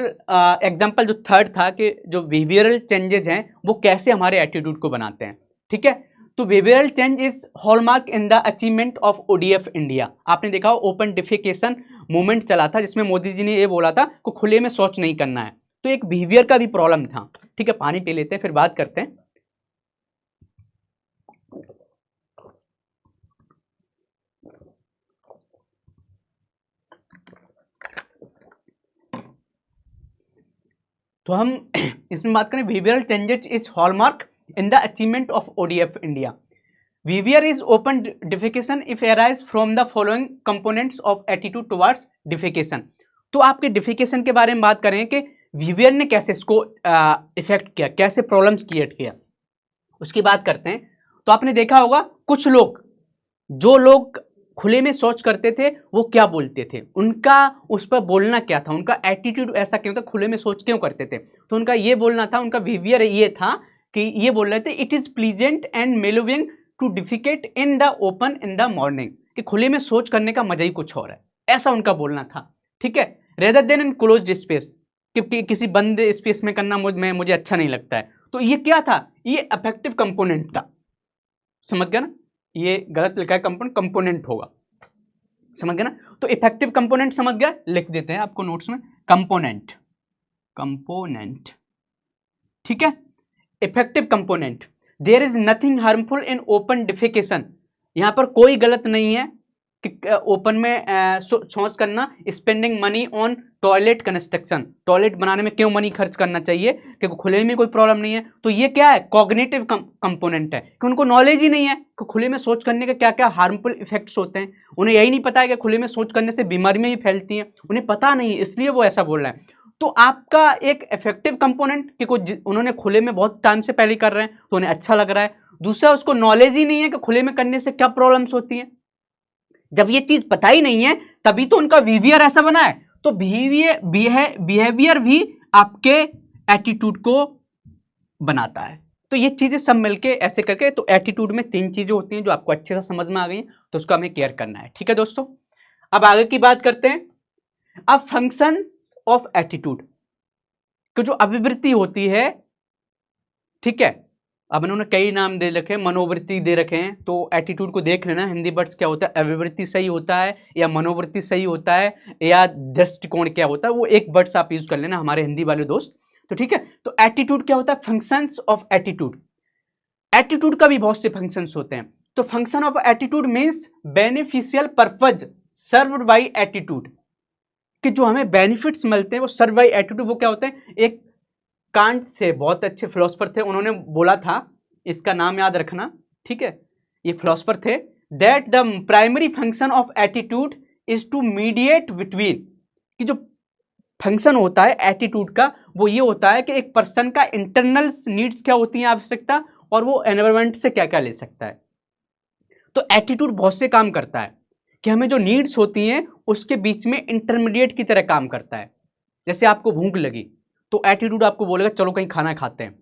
एग्जांपल जो थर्ड था कि जो बिहेवियरल चेंजेस हैं वो कैसे हमारे एटीट्यूड को बनाते हैं। ठीक है, तो behavioural change is hallmark in the achievement of ODF India. आपने देखा ओपन डिफिकेशन मूवमेंट चला था जिसमें मोदी जी ने ये बोला था कि खुले में शौच नहीं करना है, तो एक बिहेवियर का भी प्रॉब्लम था। ठीक है, पानी पी लेते हैं फिर बात करते हैं। तो हम इसमें बात करें behavioural changes is hallmark in the achievement of ODF India. Behaviour is open defecation if arise from the following components of attitude towards defecation. तो आपके डिफिकेशन के बारे में बात करें कि बिहेवियर ने कैसे इसको इफेक्ट किया, कैसे प्रॉब्लम्स क्रिएट किया, उसकी बात करते हैं। तो आपने देखा होगा कुछ लोग, जो लोग खुले में शौच करते थे वो क्या बोलते थे, उनका उस पर बोलना क्या था, उनका एटीट्यूड ऐसा क्यों था, खुले में शौच क्यों करते थे। तो उनका ये बोलना था, उनका बिहेवियर ये था कि ये बोल रहे थे it is pleasant and mellowing to defecate in the open in the morning, कि खुले में शौच करने का मजा ही कुछ और है, ऐसा उनका बोलना था। ठीक है, rather then in closed space, कि किसी बंद स्पेस में करना मुझे अच्छा नहीं लगता है। तो ये क्या था, ये अफेक्टिव कंपोनेंट था। समझ गया ना, ये गलत लिखा है, कंपोनेंट होगा। समझ गया ना। तो इफेक्टिव कंपोनेंट समझ गया, लिख देते हैं आपको नोट्स में कंपोनेंट। ठीक है, effective component, there is nothing harmful in open defecation. यहां पर कोई गलत नहीं है कि ओपन में शौच करना। Spending money on toilet construction, toilet बनाने में क्यों मनी खर्च करना चाहिए, क्योंकि खुले में कोई प्रॉब्लम नहीं है। तो ये क्या है, कॉग्निटिव कंपोनेंट है कि उनको नॉलेज ही नहीं है कि खुले में शौच करने के क्या क्या हार्मफुल इफेक्ट्स होते हैं। उन्हें यही नहीं पता है कि खुले में शौच करने से बीमारियां ही फैलती हैं, उन्हें पता नहीं, इसलिए वो ऐसा बोल रहे हैं। तो आपका एक इफेक्टिव कंपोनेंट कि कुछ उन्होंने खुले में बहुत टाइम से पहले कर रहे हैं तो उन्हें अच्छा लग रहा है। दूसरा, उसको नॉलेज ही नहीं है कि खुले में करने से क्या प्रॉब्लम्स होती हैं। जब ये चीज पता ही नहीं है तभी तो उनका बिहेवियर ऐसा बना है। तो बिहेवियर भी आपके एटीट्यूड को बनाता है। तो ये चीजें सब मिलके ऐसे करके, तो एटीट्यूड में 3 चीजें होती हैं जो आपको अच्छे से समझ में आ गई, तो उसको हमें केयर करना है। ठीक है दोस्तों, अब आगे की बात करते हैं। अब फंक्शन ऑफ एटीट्यूड की जो अभिवृत्ति होती है, ठीक है, अब इन्होंने कई नाम दे रखे हैं, मनोवृत्ति दे रखे हैं, तो एटीट्यूड को देख लेना हिंदी वर्ड्स क्या होता है, अभिवृत्ति सही होता है या मनोवृत्ति सही होता है या दृष्टिकोण क्या होता है, वो एक वर्ड्स आप यूज कर लेना हमारे हिंदी वाले दोस्त। तो ठीक है, तो एटीट्यूड क्या होता है, फंक्शंस ऑफ एटीट्यूड। एटीट्यूड का भी बहुत से फंक्शंस होते हैं। तो function of attitude means beneficial purpose served by attitude, कि जो हमें बेनिफिट्स मिलते हैं वो सर्व बाय एटीट्यूड। वो क्या होते हैं, एक कांट से बहुत अच्छे फिलोसफर थे, उन्होंने बोला था, इसका नाम याद रखना, ठीक है, ये फिलोसफर थे, that the primary function of attitude is to mediate between, कि जो फंक्शन होता है एटीट्यूड का वो ये होता है कि एक पर्सन का इंटरनल नीड्स क्या होती हैं, आवश्यकता, और वो एनवायरमेंट से क्या क्या ले सकता है। तो एटीट्यूड बहुत से काम करता है कि हमें जो नीड्स होती हैं उसके बीच में इंटरमीडिएट की तरह काम करता है। जैसे आपको भूख लगी तो एटीट्यूड आपको बोलेगा चलो कहीं खाना खाते हैं,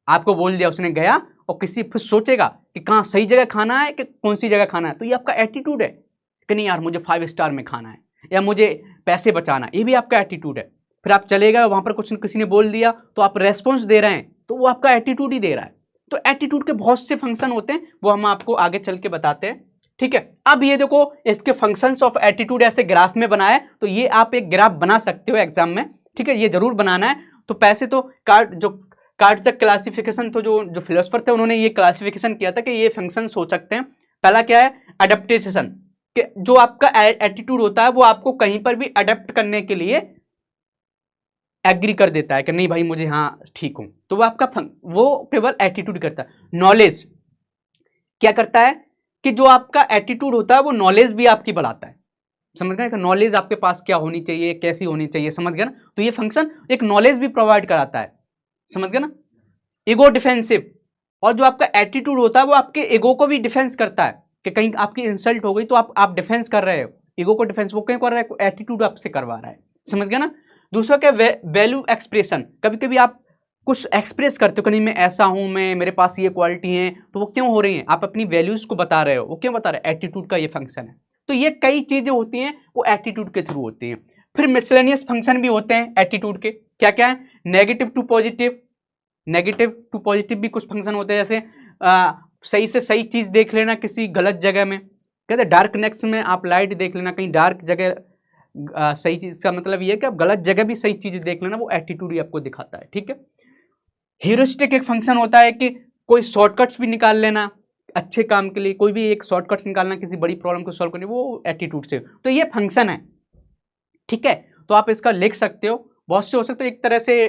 आपको बोल दिया, उसने गया और किसी फिर सोचेगा कि कहाँ सही जगह खाना है कि कौन सी जगह खाना है, तो ये आपका एटीट्यूड है कि नहीं यार मुझे 5 स्टार में खाना है या मुझे पैसे बचाना, ये भी आपका एटीट्यूड है। फिर आप चले गए वहां पर कुछ किसी ने बोल दिया तो आप रेस्पॉन्स दे रहे हैं, तो वो आपका एटीट्यूड ही दे रहा है। तो एटीट्यूड के बहुत से फंक्शन होते हैं, वो हम आपको आगे चल के बताते हैं। ठीक है, अब ये देखो इसके फंक्शंस ऑफ एटीट्यूड ऐसे ग्राफ में बनाए, तो ये आप एक ग्राफ बना सकते हो एग्जाम में, ठीक है, ये जरूर बनाना है। तो पैसे तो कार्डजक क्लासिफिकेशन, तो जो फिलोसफर थे उन्होंने ये क्लासिफिकेशन किया था कि ये फंक्शंस हो सकते हैं। पहला क्या है, अडेप्टेशन, कि जो आपका एटीट्यूड होता है वो आपको कहीं पर भी अडेप्ट करने के लिए एग्री कर देता है कि नहीं भाई मुझे हाँ ठीक हूं, तो वो आपका वो केवल एटीट्यूड करता है। नॉलेज क्या करता है कि जो आपका एटीट्यूड होता है वो नॉलेज भी आपकी बढ़ाता है, समझ गए, नॉलेज आपके पास क्या होनी चाहिए, कैसी होनी चाहिए, समझ गए ना, तो ये फंक्शन एक नॉलेज भी प्रोवाइड कराता है, समझ गए ना। ईगो डिफेंसिव, और जो आपका एटीट्यूड होता है वो आपके ईगो को भी डिफेंस करता है कि कहीं आपकी इंसल्ट हो गई तो आप डिफेंस कर रहे हो, ईगो को डिफेंस वो क्यों कर रहा है, एटीट्यूड आपसे करवा रहा है, समझ गए ना। दूसरा क्या, वैल्यू एक्सप्रेशन, कभी कभी आप कुछ एक्सप्रेस करते हो कि नहीं मैं ऐसा हूं, मैं मेरे पास ये क्वालिटी है, तो वो क्यों हो रही है, आप अपनी वैल्यूज को बता रहे हो, वो क्यों बता रहे हैं, एटीट्यूड का ये फंक्शन है। तो ये कई चीजें होती हैं वो एटीट्यूड के थ्रू होती हैं। फिर मिसलेनियस फंक्शन भी होते हैं एटीट्यूड के, क्या क्या है, negative to positive, negative to positive भी कुछ फंक्शन होते हैं, जैसे सही से सही चीज देख लेना किसी गलत जगह में, कहते हैं डार्कनेस में आप लाइट देख लेना, कहीं डार्क जगह सही चीज का मतलब ये है कि आप गलत जगह भी सही चीज देख लेना, वो एटीट्यूड ही आपको दिखाता है। ठीक है, ह्यूरिस्टिक एक फंक्शन होता है कि कोई शॉर्टकट्स भी निकाल लेना अच्छे काम के लिए, कोई भी एक शॉर्टकट्स निकालना किसी बड़ी प्रॉब्लम को सॉल्व करने, वो एटीट्यूड से, तो ये फंक्शन है। ठीक है, तो आप इसका लिख सकते हो, बहुत से हो सकते हो, एक तरह से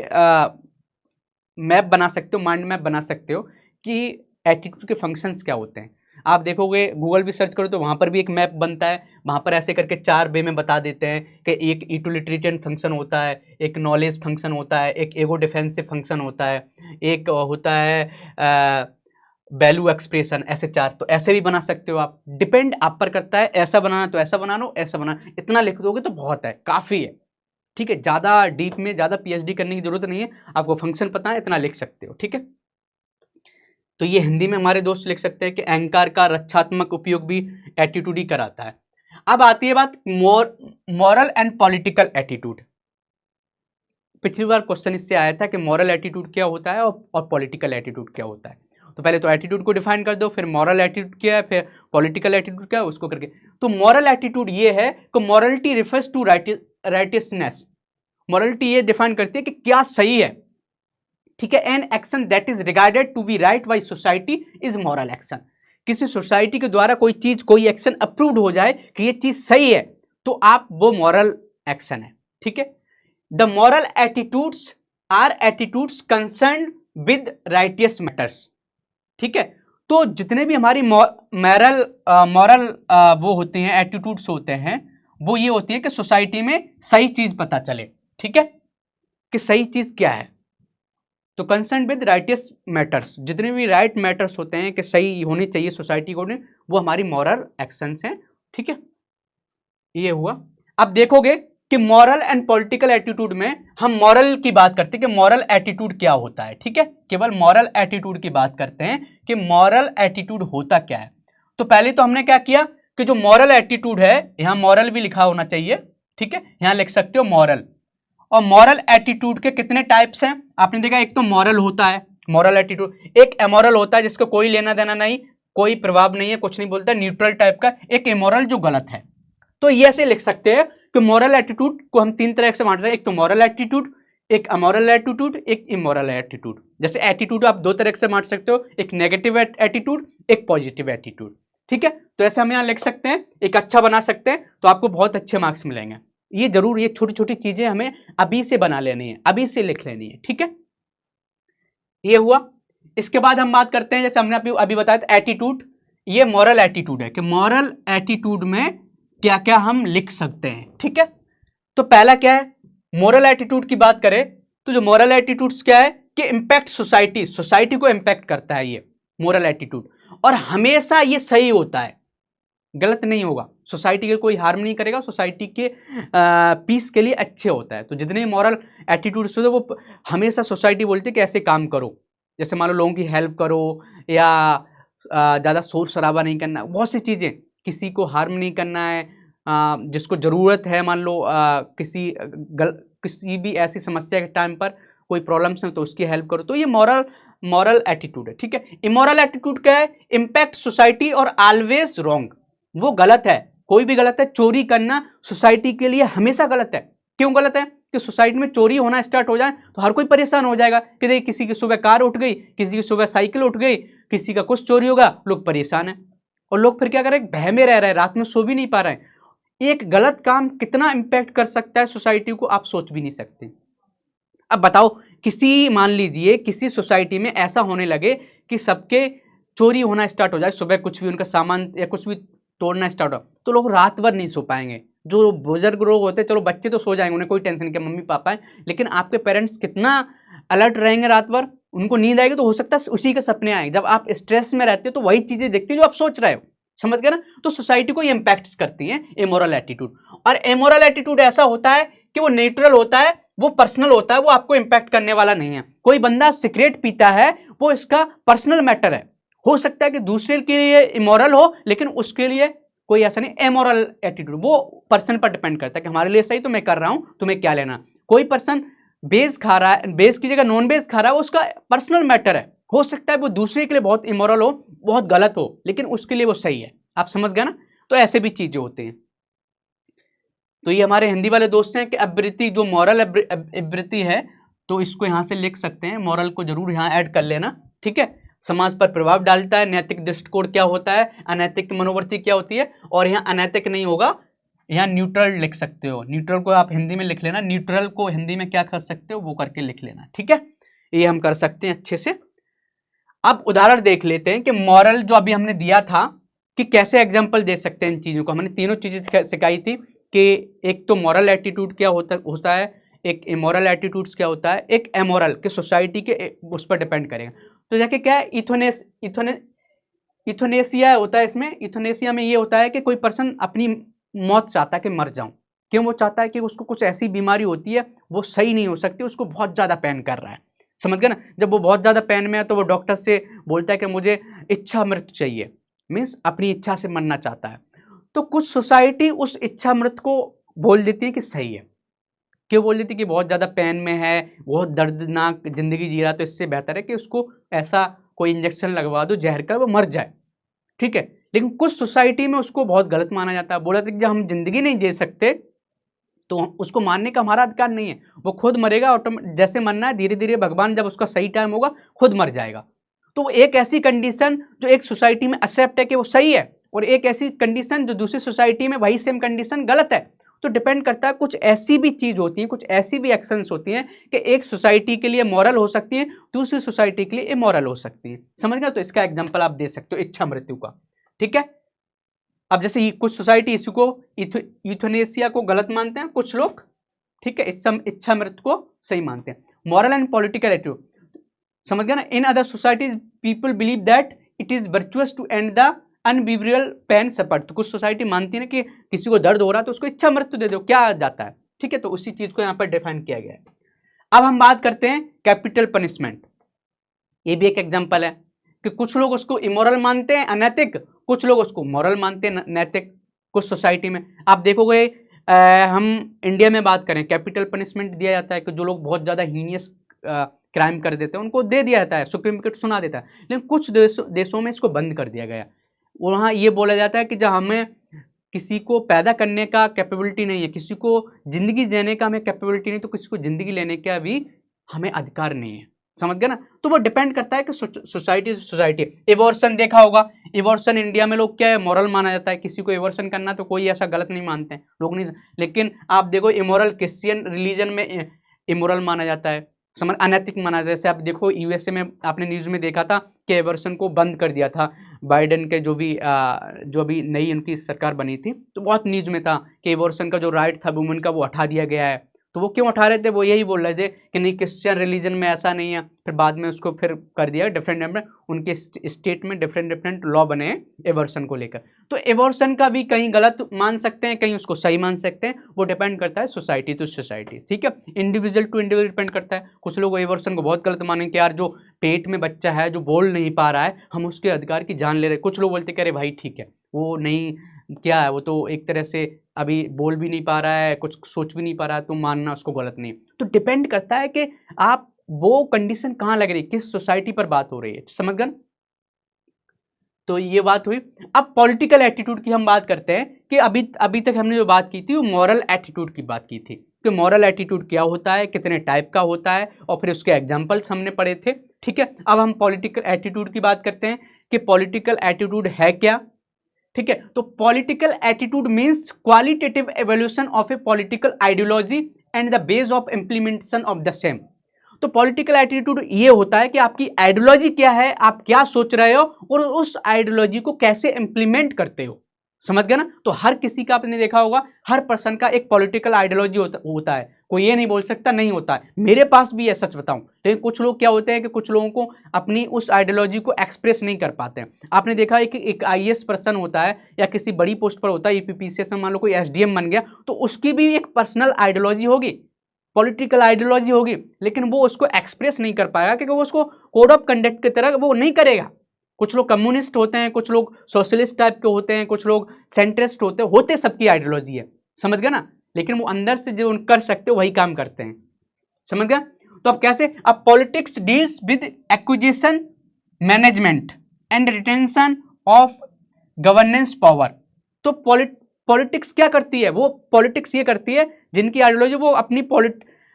मैप बना सकते हो, माइंड मैप बना सकते हो कि एटीट्यूड के फंक्शंस क्या होते हैं। आप देखोगे गूगल भी सर्च करो तो वहाँ पर भी एक मैप बनता है, वहाँ पर ऐसे करके 4 वे में बता देते हैं कि एक यूटिलिटेरियन फंक्शन होता है, एक नॉलेज फंक्शन होता है, एक एगो डिफेंसिव फंक्शन होता है, एक होता है वैल्यू एक्सप्रेशन, ऐसे 4। तो ऐसे भी बना सकते हो आप, डिपेंड आप पर करता है, ऐसा बनाना तो ऐसा बना लो, ऐसा बना, इतना लिख दोगे तो बहुत है, काफ़ी है। ठीक है, ज़्यादा डीप में ज़्यादा पीएचडी करने की जरूरत नहीं है, आपको फंक्शन पता है इतना लिख सकते हो। ठीक है, तो ये हिंदी में हमारे दोस्त लिख सकते हैं कि अहंकार का रक्षात्मक उपयोग भी एटीट्यूड ही कराता है। अब आती है बात मॉरल एंड पॉलिटिकल एटीट्यूड। पिछली बार क्वेश्चन इससे आया था कि मॉरल एटीट्यूड क्या होता है और पॉलिटिकल एटीट्यूड क्या होता है। तो पहले तो एटीट्यूड को डिफाइन कर दो, फिर मॉरल एटीट्यूड क्या है, फिर पॉलिटिकल एटीट्यूड क्या है, उसको करके। तो मॉरल एटीट्यूड ये है कि morality refers to righteousness, morality ये डिफाइन करती है कि क्या सही है। ठीक है, an action that is regarded to be right by society is moral action, किसी सोसाइटी के द्वारा कोई चीज, कोई एक्शन अप्रूव्ड हो जाए कि ये चीज सही है, तो आप वो मॉरल एक्शन है। ठीक है, the moral attitudes are attitudes concern with righteous matters. ठीक है, तो जितने भी हमारी मॉरल वो होते हैं, एटीट्यूड्स होते हैं, वो ये होती है कि सोसाइटी में सही चीज पता चले। ठीक है, कि सही चीज क्या है, तो कंसर्न विद राइटियस मैटर्स, जितने भी राइट मैटर्स होते हैं कि सही होनी चाहिए सोसाइटी को, वो हमारी मॉरल एक्शंस हैं। ठीक है, ये हुआ। अब देखोगे कि मॉरल एंड पॉलिटिकल एटीट्यूड में हम मॉरल की बात करते हैं कि मॉरल एटीट्यूड क्या होता है, ठीक है, केवल मॉरल एटीट्यूड की बात करते हैं कि मॉरल एटीट्यूड होता क्या है। तो पहले तो हमने क्या किया कि जो मॉरल एटीट्यूड है, यहां मॉरल भी लिखा होना चाहिए, ठीक है, यहां लिख सकते हो मॉरल। और मॉरल एटीट्यूड के कितने टाइप्स हैं आपने देखा, एक तो मॉरल होता है मॉरल एटीट्यूड, एक इमोरल होता है जिसका कोई लेना देना नहीं, कोई प्रभाव नहीं है, कुछ नहीं बोलता, न्यूट्रल टाइप का, एक इमोरल जो गलत है। तो ये ऐसे लिख सकते हैं कि मॉरल एटीट्यूड को हम तीन तरह से बांट सकते हैं, एक तो मॉरल एटीट्यूड, एक अमोरल एटीट्यूड, एक इमोरल एटीट्यूड। जैसे एटीट्यूड आप दो तरह से बांट सकते हो, एक नेगेटिव एटीट्यूड, एक पॉजिटिव एटीट्यूड, ठीक है। तो ऐसे हम यहाँ लिख सकते हैं, एक अच्छा बना सकते हैं, तो आपको बहुत अच्छे मार्क्स मिलेंगे। ये जरूर, ये छोटी छोटी चीजें हमें अभी से बना लेनी है, अभी से लिख लेनी है, ठीक है। ये हुआ। इसके बाद हम बात करते हैं, जैसे हमने अभी बताया था एटीट्यूड, ये मॉरल एटीट्यूड है कि मॉरल एटीट्यूड में क्या क्या हम लिख सकते हैं, ठीक है। तो पहला क्या है, मॉरल एटीट्यूड की बात करें तो जो मॉरल एटीट्यूड्स क्या है कि इंपैक्ट सोसाइटी, सोसाइटी को इंपैक्ट करता है ये मॉरल एटीट्यूड, और हमेशा ये सही होता है, गलत नहीं होगा, सोसाइटी के कोई हार्म नहीं करेगा, सोसाइटी के पीस के लिए अच्छे होता है। तो जितने मॉरल एटीट्यूड्स होते हैं वो हमेशा सोसाइटी बोलती है कि ऐसे काम करो, जैसे मान लो लोगों की हेल्प करो, या ज़्यादा शोर शराबा नहीं करना, बहुत सी चीज़ें, किसी को हार्म नहीं करना है, जिसको ज़रूरत है, मान लो किसी भी ऐसी समस्या के टाइम पर कोई प्रॉब्लम्स है तो उसकी हेल्प करो, तो ये मॉरल एटीट्यूड है, ठीक है। इमोरल एटीट्यूड क्या है, इम्पैक्ट सोसाइटी और ऑलवेज रॉन्ग, वो गलत है, कोई भी गलत है, चोरी करना सोसाइटी के लिए हमेशा गलत है। क्यों गलत है कि सोसाइटी में चोरी होना स्टार्ट हो जाए तो हर कोई परेशान हो जाएगा कि देखिए किसी की सुबह कार उठ गई, किसी की सुबह साइकिल उठ गई, किसी का कुछ चोरी होगा, लोग परेशान है, और लोग फिर क्या कर रहे हैं, भय में रह रहे हैं, रात में सो भी नहीं पा रहे हैं। एक गलत काम कितना इंपैक्ट कर सकता है सोसाइटी को, आप सोच भी नहीं सकते। अब बताओ, किसी मान लीजिए किसी सोसाइटी में ऐसा होने लगे कि सबके चोरी होना स्टार्ट हो जाए, सुबह कुछ भी उनका सामान या कुछ भी तोड़ना स्टार्ट हो, तो लोग रात भर नहीं सो पाएंगे। जो बुजुर्ग लोग होते हैं, चलो बच्चे तो सो जाएंगे, उन्हें कोई टेंशन नहीं, मम्मी पापा है, लेकिन आपके पेरेंट्स कितना अलर्ट रहेंगे रात भर, उनको नींद आएगी तो हो सकता है उसी के सपने आए। जब आप स्ट्रेस में रहते हो तो वही चीजें देखते हो जो आप सोच रहे हो, समझ गए ना। तो सोसाइटी को ये इंपैक्ट करती है इमोरल एटीट्यूड। और इमोरल एटीट्यूड ऐसा होता है कि वो न्यूट्रल होता है, वो पर्सनल होता है, वो आपको इंपैक्ट करने वाला नहीं है। कोई बंदा सिगरेट पीता है, वो इसका पर्सनल मैटर है, हो सकता है कि दूसरे के लिए इमोरल हो, लेकिन उसके लिए कोई ऐसा नहीं। इमोरल एटीट्यूड वो पर्सन पर डिपेंड करता है कि हमारे लिए सही तो मैं कर रहा हूं, तुम्हें क्या लेना। कोई पर्सन बेज खा रहा है, बेज की जगह नॉन बेज खा रहा है, वो उसका पर्सनल मैटर है, हो सकता है वो दूसरे के लिए बहुत इमोरल हो, बहुत गलत हो, लेकिन उसके लिए वो सही है। आप समझ गए ना। तो ऐसे भी चीजें होती हैं। तो ये हमारे हिंदी वाले दोस्त हैं कि एब्रिटी, जो मॉरल एब्रिटी है, तो इसको यहां से लिख सकते हैं, मॉरल को जरूर यहां ऐड कर लेना, ठीक है। समाज पर प्रभाव डालता है, नैतिक दृष्टिकोण क्या होता है, अनैतिक मनोवृत्ति क्या होती है, और यहाँ अनैतिक नहीं होगा, यहाँ न्यूट्रल लिख सकते हो। न्यूट्रल को आप हिंदी में लिख लेना, न्यूट्रल को हिंदी में क्या कर सकते हो वो करके लिख लेना, ठीक है। ये हम कर सकते हैं अच्छे से। अब उदाहरण देख लेते हैं कि मॉरल जो अभी हमने दिया था कि कैसे एग्जाम्पल दे सकते हैं इन चीजों को। हमने तीनों चीजें सिखाई थी कि एक तो मॉरल एटीट्यूड क्या होता है, एक इमोरल एटीट्यूड्स क्या होता है, एक एमोरल कि सोसाइटी के उस पर डिपेंड करेगा। तो जाके क्या है, इथोनेसिया होता है इसमें। इथोनेसिया में ये होता है कि कोई पर्सन अपनी मौत चाहता है कि मर जाऊं। क्यों वो चाहता है कि उसको कुछ ऐसी बीमारी होती है, वो सही नहीं हो सकती, उसको बहुत ज़्यादा पेन कर रहा है, समझ गए ना। जब वो बहुत ज़्यादा पेन में है तो वो डॉक्टर से बोलता है कि मुझे इच्छा मृत्यु चाहिए, मीन्स अपनी इच्छा से मरना चाहता है। तो कुछ सोसाइटी उस इच्छा मृत्यु को बोल देती है कि सही है। क्यों बोल देती है कि बहुत ज़्यादा पेन में है, बहुत दर्दनाक जिंदगी जी रहा, तो इससे बेहतर है कि उसको ऐसा कोई इंजेक्शन लगवा दो जहर का, वो मर जाए, ठीक है। लेकिन कुछ सोसाइटी में उसको बहुत गलत माना जाता है, बोला था कि जब हम जिंदगी नहीं दे सकते तो उसको मारने का हमारा अधिकार नहीं है, वो खुद मरेगा, ऑटोमेटिक जैसे मरना है, धीरे धीरे भगवान जब उसका सही टाइम होगा खुद मर जाएगा। तो एक ऐसी कंडीशन जो एक सोसाइटी में एक्सेप्ट है कि वो सही है, और एक ऐसी कंडीशन जो दूसरी सोसाइटी में वही सेम कंडीशन गलत है। तो डिपेंड करता है, कुछ ऐसी भी चीज होती है, कुछ ऐसी भी एक्शंस होती हैं कि एक सोसाइटी के लिए मॉरल हो सकती है, दूसरी सोसाइटी के लिए इमोरल हो सकती है, समझ गए। तो इसका एग्जांपल आप दे सकते हो इच्छा मृत्यु का, ठीक है। अब जैसे कुछ सोसाइटी इसको यूथनेसिया को गलत मानते हैं कुछ लोग, ठीक है, इच्छा मृत्यु को सही मानते हैं। मॉरल एंड पॉलिटिकल एटीट्यूड, समझ गया ना। In other societies people believe that it is virtuous to end the unbearable pain suffered. तो कुछ सोसाइटी मानती है ना कि किसी को दर्द हो रहा है तो उसको इच्छा मृत्यु दे दो, क्या आ जाता है, ठीक है, तो उसी चीज को यहाँ पर डिफाइन किया गया है। अब हम बात करते हैं कैपिटल पनिशमेंट। ये भी एक एग्जाम्पल है कि कुछ लोग उसको इमोरल मानते हैं, अनैतिक, कुछ लोग उसको मॉरल मानते हैं, नैतिक। कुछ सोसाइटी में आप देखोगे, हम इंडिया में बात करें, कैपिटल पनिशमेंट दिया जाता है कि जो लोग बहुत ज़्यादा हीनियस क्राइम कर देते हैं उनको दे दिया जाता है, सुप्रीम कोर्ट सुना देता है। लेकिन कुछ देशों में इसको बंद कर दिया गया। वहाँ ये बोला जाता है कि जब हमें किसी को पैदा करने का कैपेबिलिटी नहीं है, किसी को जिंदगी देने का हमें कैपेबिलिटी नहीं, तो किसी को जिंदगी लेने का भी हमें अधिकार नहीं है। समझ गए ना? तो वो डिपेंड करता है कि सोसाइटी से सोसाइटी। एबॉर्शन देखा होगा, एबॉर्शन इंडिया में लोग क्या है, मॉरल माना जाता है। किसी को एबॉर्शन करना तो कोई ऐसा गलत नहीं मानते हैं लोग, नहीं। लेकिन आप देखो इमोरल क्रिश्चियन रिलीजन में इमोरल माना जाता है, समझ, अनैतिक माना जाता है। जैसे आप देखो यूएसए में आपने न्यूज़ में देखा था कि एबॉर्शन को बंद कर दिया था बाइडेन के जो भी नई उनकी सरकार बनी थी, तो बहुत न्यूज़ में था कि एबॉर्शन का जो राइट था वुमेन का वो हटा दिया गया है। तो वो क्यों उठा रहे थे? वो यही बोल रहे थे कि नहीं, क्रिश्चियन रिलीजन में ऐसा नहीं है। फिर बाद में उसको फिर कर दिया डिफरेंट, उनके स्टेट में डिफरेंट लॉ बने एबॉर्शन को लेकर। तो एबॉर्शन का भी कहीं गलत मान सकते हैं, कहीं उसको सही मान सकते हैं। वो डिपेंड करता है सोसाइटी टू सोसाइटी, ठीक है, इंडिविजुअल टू इंडिविजुअल डिपेंड करता है। कुछ लोग एबॉर्शन को बहुत गलत मानेंगे कि यार जो पेट में बच्चा है जो बोल नहीं पा रहा है, हम उसके अधिकार की जान ले रहे हैं। कुछ लोग बोलते हैं कि अरे भाई ठीक है, वो नहीं, क्या है, वो तो एक तरह से अभी बोल भी नहीं पा रहा है, कुछ सोच भी नहीं पा रहा है, तो मानना उसको गलत नहीं। तो डिपेंड करता है कि आप वो कंडीशन कहाँ लग रही है, किस सोसाइटी पर बात हो रही है। समझ गए? तो ये बात हुई। अब पॉलिटिकल एटीट्यूड की हम बात करते हैं कि अभी तक हमने जो बात की थी वो मॉरल एटीट्यूड की बात की थी कि मॉरल एटीट्यूड क्या होता है, कितने टाइप का होता है, और फिर उसके एग्जाम्पल्स हमने पढ़े थे। ठीक है, अब हम पॉलिटिकल एटीट्यूड की बात करते हैं कि पॉलिटिकल एटीट्यूड है क्या। ठीक है, तो political attitude means qualitative evolution of A political ideology and the base of implementation of the same. तो पॉलिटिकल एटीट्यूड ये होता है कि आपकी आइडियोलॉजी क्या है, आप क्या सोच रहे हो और उस आइडियोलॉजी को कैसे इंप्लीमेंट करते हो। समझ गए ना? तो हर किसी का आपने देखा होगा, हर पर्सन का एक पॉलिटिकल आइडियोलॉजी होता है। कोई ये नहीं बोल सकता नहीं होता है, मेरे पास भी है, सच बताऊं। लेकिन कुछ लोग क्या होते हैं कि कुछ लोगों को अपनी उस आइडियोलॉजी को एक्सप्रेस नहीं कर पाते हैं। आपने देखा है कि एक आईएएस पर्सन होता है या किसी बड़ी पोस्ट पर होता है, यूपीपीसीएस में मान लो कोई एसडीएम बन गया, तो उसकी भी एक पर्सनल आइडियोलॉजी होगी, पॉलिटिकल आइडियोलॉजी होगी, लेकिन वो उसको एक्सप्रेस नहीं कर पाएगा क्योंकि वो उसको कोड ऑफ कंडक्ट की तरह वो नहीं करेगा। कुछ लोग कम्युनिस्ट होते हैं, कुछ लोग सोशलिस्ट टाइप के होते हैं, कुछ लोग सेंट्रिस्ट होते सबकी आइडियोलॉजी है। समझ गया ना? लेकिन वो अंदर से जो कर सकते हो वही काम करते हैं। समझ गया? तो अब कैसे, अब politics deals with acquisition, management and retention of governance power. तो पॉलिटिक्स क्या करती है? वो पॉलिटिक्स ये करती है जिनकी आइडियोलॉजी वो अपनी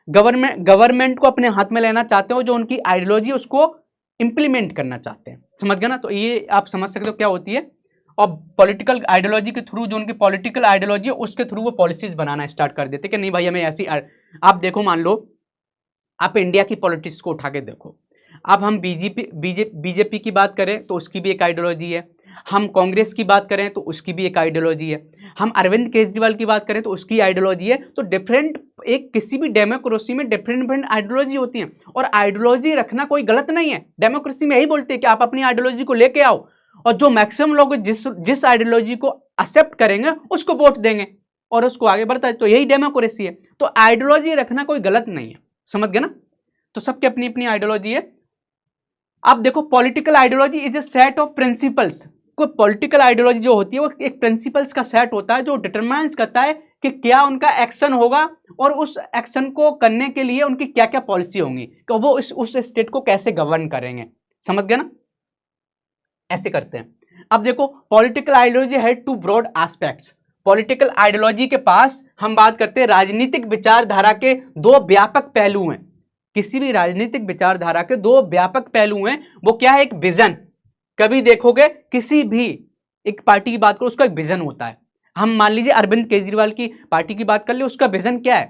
गवर्नमेंट को अपने हाथ में लेना चाहते हो, जो उनकी आइडियोलॉजी उसको इंप्लीमेंट करना चाहते हैं। समझ गए ना? तो ये आप समझ सकते हो क्या होती है। और पॉलिटिकल आइडियोलॉजी के थ्रू, जो उनकी पॉलिटिकल आइडियोलॉजी है उसके थ्रू वो पॉलिसीज बनाना स्टार्ट कर देते कि नहीं भाई हमें ऐसी। आप देखो, मान लो आप इंडिया की पॉलिटिक्स को उठा के देखो। अब हम बीजेपी की बात करें तो उसकी भी एक आइडियोलॉजी है, हम कांग्रेस की बात करें तो उसकी भी एक आइडियोलॉजी है, हम अरविंद केजरीवाल की बात करें तो उसकी आइडियोलॉजी है। तो डिफरेंट, एक किसी भी डेमोक्रेसी में डिफरेंट आइडियोलॉजी होती है, और आइडियोलॉजी रखना कोई गलत नहीं है। डेमोक्रेसी में यही बोलते हैं कि आप अपनी आइडियोलॉजी को लेके आओ, और जो मैक्सिमम लोग जिस आइडियोलॉजी को एक्सेप्ट करेंगे उसको वोट देंगे और उसको आगे बढ़ता है। तो यही डेमोक्रेसी है। तो आइडियोलॉजी रखना कोई गलत नहीं है। समझ गए ना? तो सबकी अपनी अपनी आइडियोलॉजी है। अब देखो, political ideology is a set of principles. कोई पॉलिटिकल आइडियोलॉजी जो होती है वो एक प्रिंसिपल्स का सेट होता है जो डिटरमाइंस करता है कि क्या उनका एक्शन होगा और उस एक्शन को करने के लिए उनकी क्या क्या पॉलिसी होंगी, कि वो उस स्टेट को कैसे गवर्न करेंगे। समझ गए ना? ऐसे करते हैं। अब देखो, पॉलिटिकल आइडियोलॉजी है two broad aspects. Political ideology के पास हम बात करते हैं राजनीतिक विचारधारा के दो व्यापक पहलू हैं। किसी भी राजनीतिक विचारधारा के दो व्यापक पहलू हैं। वो क्या है? एक विजन। कभी देखोगे किसी भी एक पार्टी की बात करो, उसका एक विजन होता है। हम मान लीजिए अरविंद केजरीवाल की पार्टी की बात कर ले, उसका विजन क्या है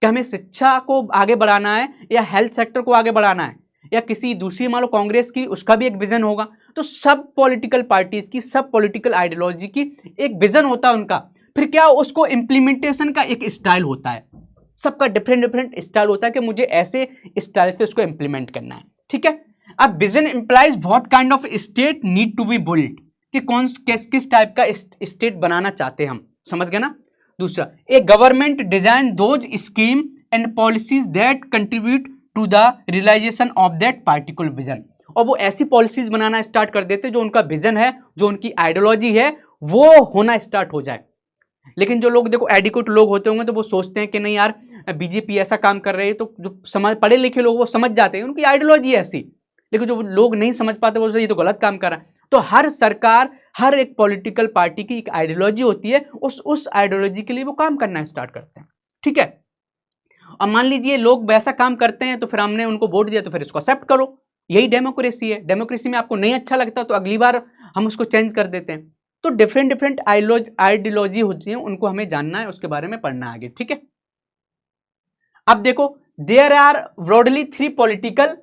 कि हमें शिक्षा को आगे बढ़ाना है या हेल्थ सेक्टर को आगे बढ़ाना है, या किसी दूसरी मान लो कांग्रेस की, उसका भी एक विजन होगा। तो सब पॉलिटिकल पार्टीज की, सब पॉलिटिकल आइडियोलॉजी की एक विजन होता है उनका। फिर क्या, उसको इंप्लीमेंटेशन का एक स्टाइल होता है। सबका डिफरेंट स्टाइल होता है कि मुझे ऐसे स्टाइल से उसको इंप्लीमेंट करना है। ठीक है, अब vision implies what kind of state need to be build, कि किस टाइप का स्टेट बनाना चाहते हैं हम। समझ गए ना? दूसरा, a government design those scheme and policies that contribute to the realization of that particular vision. और वो ऐसी पॉलिसीज बनाना स्टार्ट कर देते जो उनका विजन है, जो उनकी आइडियोलॉजी है, वो होना स्टार्ट हो जाए। लेकिन जो लोग देखो एडिक्वेट लोग होते होंगे तो वो सोचते हैं कि नहीं यार बीजेपी ऐसा काम कर रही है, तो जो समझ पढ़े लिखे लोग वो समझ जाते हैं, उनकी आइडियोलॉजी है ऐसी। लेकिन जो लोग नहीं समझ पाते वो ये तो गलत काम कर रहा है। तो हर सरकार, हर एक पॉलिटिकल पार्टी की एक आइडियोलॉजी होती है, उस आइडियोलॉजी के लिए वो काम करना स्टार्ट करते हैं। ठीक है, अब मान लीजिए लोग वैसा काम करते हैं तो फिर हमने उनको वोट दिया तो फिर इसको एक्सेप्ट करो, यही डेमोक्रेसी है। डेमोक्रेसी में आपको नहीं अच्छा लगता तो अगली बार हम उसको चेंज कर देते हैं। तो डिफरेंट डिफरेंट आइडियोलॉजी होती है, उनको हमें जानना है, उसके बारे में पढ़ना है आगे। ठीक है, अब देखो there are broadly three political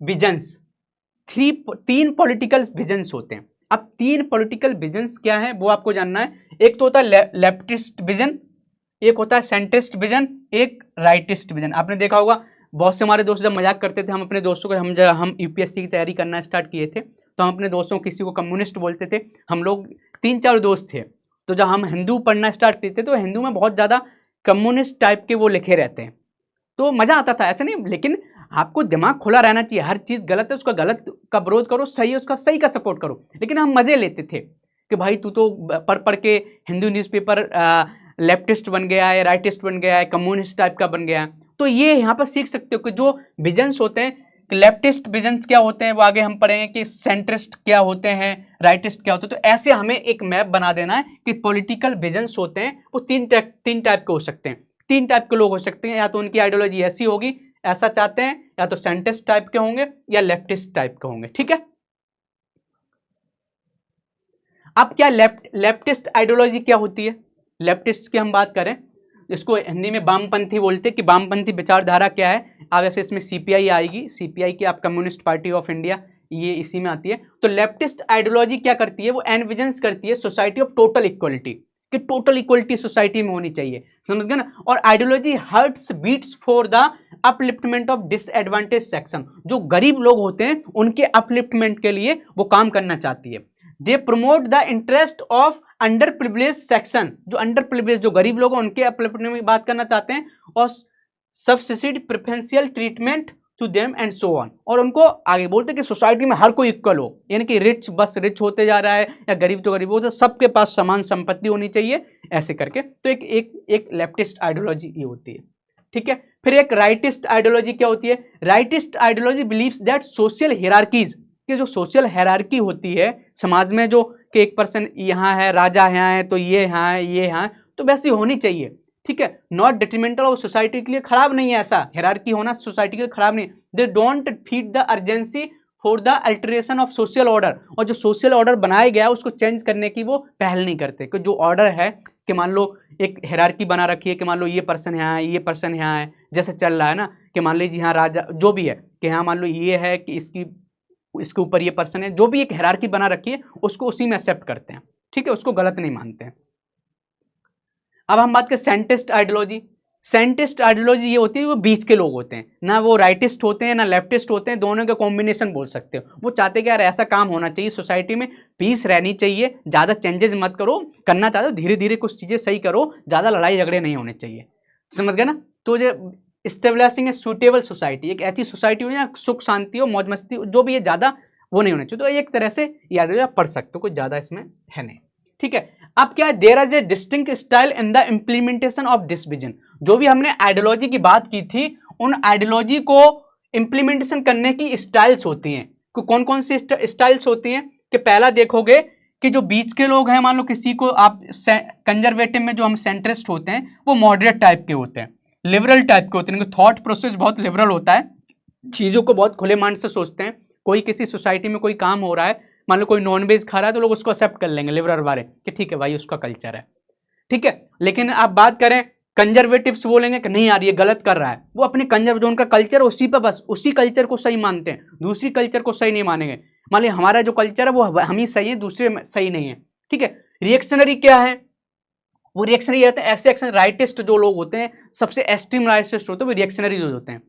visions, तीन पॉलिटिकल विजन्स होते हैं। अब तीन पॉलिटिकल विजन्स क्या है वो आपको जानना है। एक तो होता है लेफ्टिस्ट विजन, एक होता है सेंट्रिस्ट विजन, एक राइटिस्ट विजन। आपने देखा होगा बहुत से हमारे दोस्त जब मजाक करते थे, हम अपने दोस्तों को हम यूपीएससी की तैयारी करना स्टार्ट किए थे तो हम अपने दोस्तों को किसी को कम्युनिस्ट बोलते थे। हम लोग 3-4 दोस्त थे, तो जब हम हिंदू पढ़ना स्टार्ट किए थे तो हिंदू में बहुत ज़्यादा कम्युनिस्ट टाइप के वो लिखे रहते हैं, तो मज़ा आता था, ऐसा नहीं। लेकिन आपको दिमाग खुला रहना चाहिए, हर चीज़ गलत है उसका गलत का विरोध करो, सही है उसका सही का सपोर्ट करो। लेकिन हम मज़े लेते थे कि भाई तू तो पढ़ पढ़ के हिंदू न्यूज़पेपर लेफ्टिस्ट बन गया है, राइटिस्ट बन गया है, कम्युनिस्ट टाइप का बन गया है। तो ये यहाँ पर सीख सकते हो कि जो विजन्स होते हैं, लेफ्टिस्ट विजन्स क्या होते हैं वो आगे हम पढ़ेंगे, कि सेंट्रिस्ट क्या होते हैं, राइटिस्ट क्या होते हैं। तो ऐसे हमें एक मैप बना देना है कि पॉलिटिकल विजन्स होते हैं वो तीन टाइप के हो सकते हैं। तीन टाइप के लोग हो सकते हैं, या तो उनकी आइडियोलॉजी ऐसी होगी, ऐसा चाहते हैं, या तो सेंट्रिस्ट टाइप के होंगे या लेफ्टिस्ट टाइप के होंगे। ठीक है, अब क्या लेफ्टिस्ट आइडियोलॉजी क्या होती है? लेफ्टिस्ट की हम बात करें, इसको हिंदी में वामपंथी बोलते हैं, कि वामपंथी विचारधारा क्या है। अब ऐसे इसमें सीपीआई आएगी, सीपीआई की आप कम्युनिस्ट पार्टी ऑफ इंडिया, ये इसी में आती है। तो लेफ्टिस्ट आइडियोलॉजी क्या करती है, वो एनविजन्स करती है सोसाइटी ऑफ टोटल इक्वलिटी, कि टोटल इक्वलिटी सोसाइटी में होनी चाहिए, समझ गए ना। और ideology hearts beats for the upliftment of disadvantage section, जो गरीब लोग होते हैं उनके अपलिफ्टमेंट के लिए वो काम करना चाहती है। They promote the interest of under privilege section, जो अंडर प्रिविलेज जो गरीब लोग हैं उनके अपलिफ्टमेंट में बात करना चाहते हैं, और subsidy preferential treatment to them and so on. और उनको आगे बोलते हैं कि सोसाइटी में हर कोई इक्वल हो, यानी कि रिच बस रिच होते जा रहा है या गरीब तो गरीब हो, तो सबके पास समान संपत्ति होनी चाहिए, ऐसे करके। तो एक लेफ्टिस्ट आइडियोलॉजी ये होती है। ठीक है, फिर एक राइटिस्ट आइडियोलॉजी क्या होती है? Rightist ideology believes that social hierarchies, कि जो सोशल हायरार्की होती है समाज में, जो कि एक पर्सन यहाँ है, राजा यहाँ है, तो ये यहाँ है, ये यहाँ है, तो वैसी होनी चाहिए। ठीक है, नॉट डिट्रीमेंटल ऑफ सोसाइटी के लिए खराब नहीं है, ऐसा हायरार्की होना सोसाइटी के लिए खराब नहीं। They don't feed the urgency for the alteration of social order, और जो सोशल ऑर्डर बनाया गया है उसको चेंज करने की वो पहल नहीं करते। कि जो ऑर्डर है, कि मान लो एक हायरार्की बना रखी है, कि मान लो ये पर्सन यहाँ है, ये पर्सन यहाँ है, जैसे चल रहा है ना, कि मान लीजिए यहाँ राजा जो भी है, कि यहाँ मान लो ये है कि इसके ऊपर ये पर्सन है, जो भी एक हायरार्की बना रखी है उसको उसी में एक्सेप्ट करते हैं। ठीक है, उसको गलत नहीं मानते हैं। अब हम बात करें सेंट्रिस्ट आइडियोलॉजी। सेंट्रिस्ट आइडियोलॉजी ये होती है वो बीच के लोग होते हैं, ना वो राइटिस्ट होते हैं ना लेफ्टिस्ट होते हैं, दोनों का कॉम्बिनेशन बोल सकते हो। वो चाहते हैं कि यार ऐसा काम होना चाहिए, सोसाइटी में पीस रहनी चाहिए, ज़्यादा चेंजेस मत करो, करना चाहते हो धीरे धीरे कुछ चीज़ें सही करो, ज़्यादा लड़ाई झगड़े नहीं होने चाहिए, समझ गए ना। तो जो इस्टेब्लिशिंग ए सूटेबल सोसाइटी, एक ऐसी सोसाइटी हो जहाँ सुख शांति हो, मौज मस्ती हो, जो भी है ज़्यादा वो नहीं होना चाहिए। तो एक तरह से ये आप पढ़ सकते हो, कुछ ज़्यादा इसमें है नहीं। ठीक है, अब क्या है, there is a distinct style in the implementation of this vision. जो भी हमने आइडियोलॉजी की बात की थी, उन आइडियोलॉजी को इम्प्लीमेंटेशन करने की स्टाइल्स होती हैं। कौन कौन सी स्टाइल्स होती हैं? कि पहला देखोगे कि जो बीच के लोग हैं, मान लो किसी को आप कंजर्वेटिव में जो हम सेंट्रिस्ट होते हैं वो मॉडरेट टाइप के होते हैं, लिबरल टाइप के होते हैं, थॉट प्रोसेस बहुत लिबरल होता है, चीज़ों को बहुत खुले मन से सोचते हैं। कोई किसी सोसाइटी में कोई काम हो रहा है, मान लो कोई नॉन वेज खा रहा है तो लोग उसको एक्सेप्ट कर लेंगे, लिबरल वाले, कि ठीक है भाई उसका कल्चर है। ठीक है, लेकिन आप बात करें कंजर्वेटिव्स, बोलेंगे कि नहीं यार ये गलत कर रहा है, वो अपने जो उनका कल्चर उसी पर बस उसी कल्चर को सही मानते हैं, दूसरी कल्चर को सही नहीं मानेंगे। मान लीजिए हमारा जो कल्चर है वो हम ही सही है, दूसरे सही नहीं है। ठीक है, रिएक्शनरी क्या है? वो रिएक्शनरी रहते हैं, ऐसे एक्शन राइटिस्ट जो लोग होते हैं, सबसे एक्सट्रीम राइटिस्ट होते हैं वो रिएक्शनरी जो होते हैं।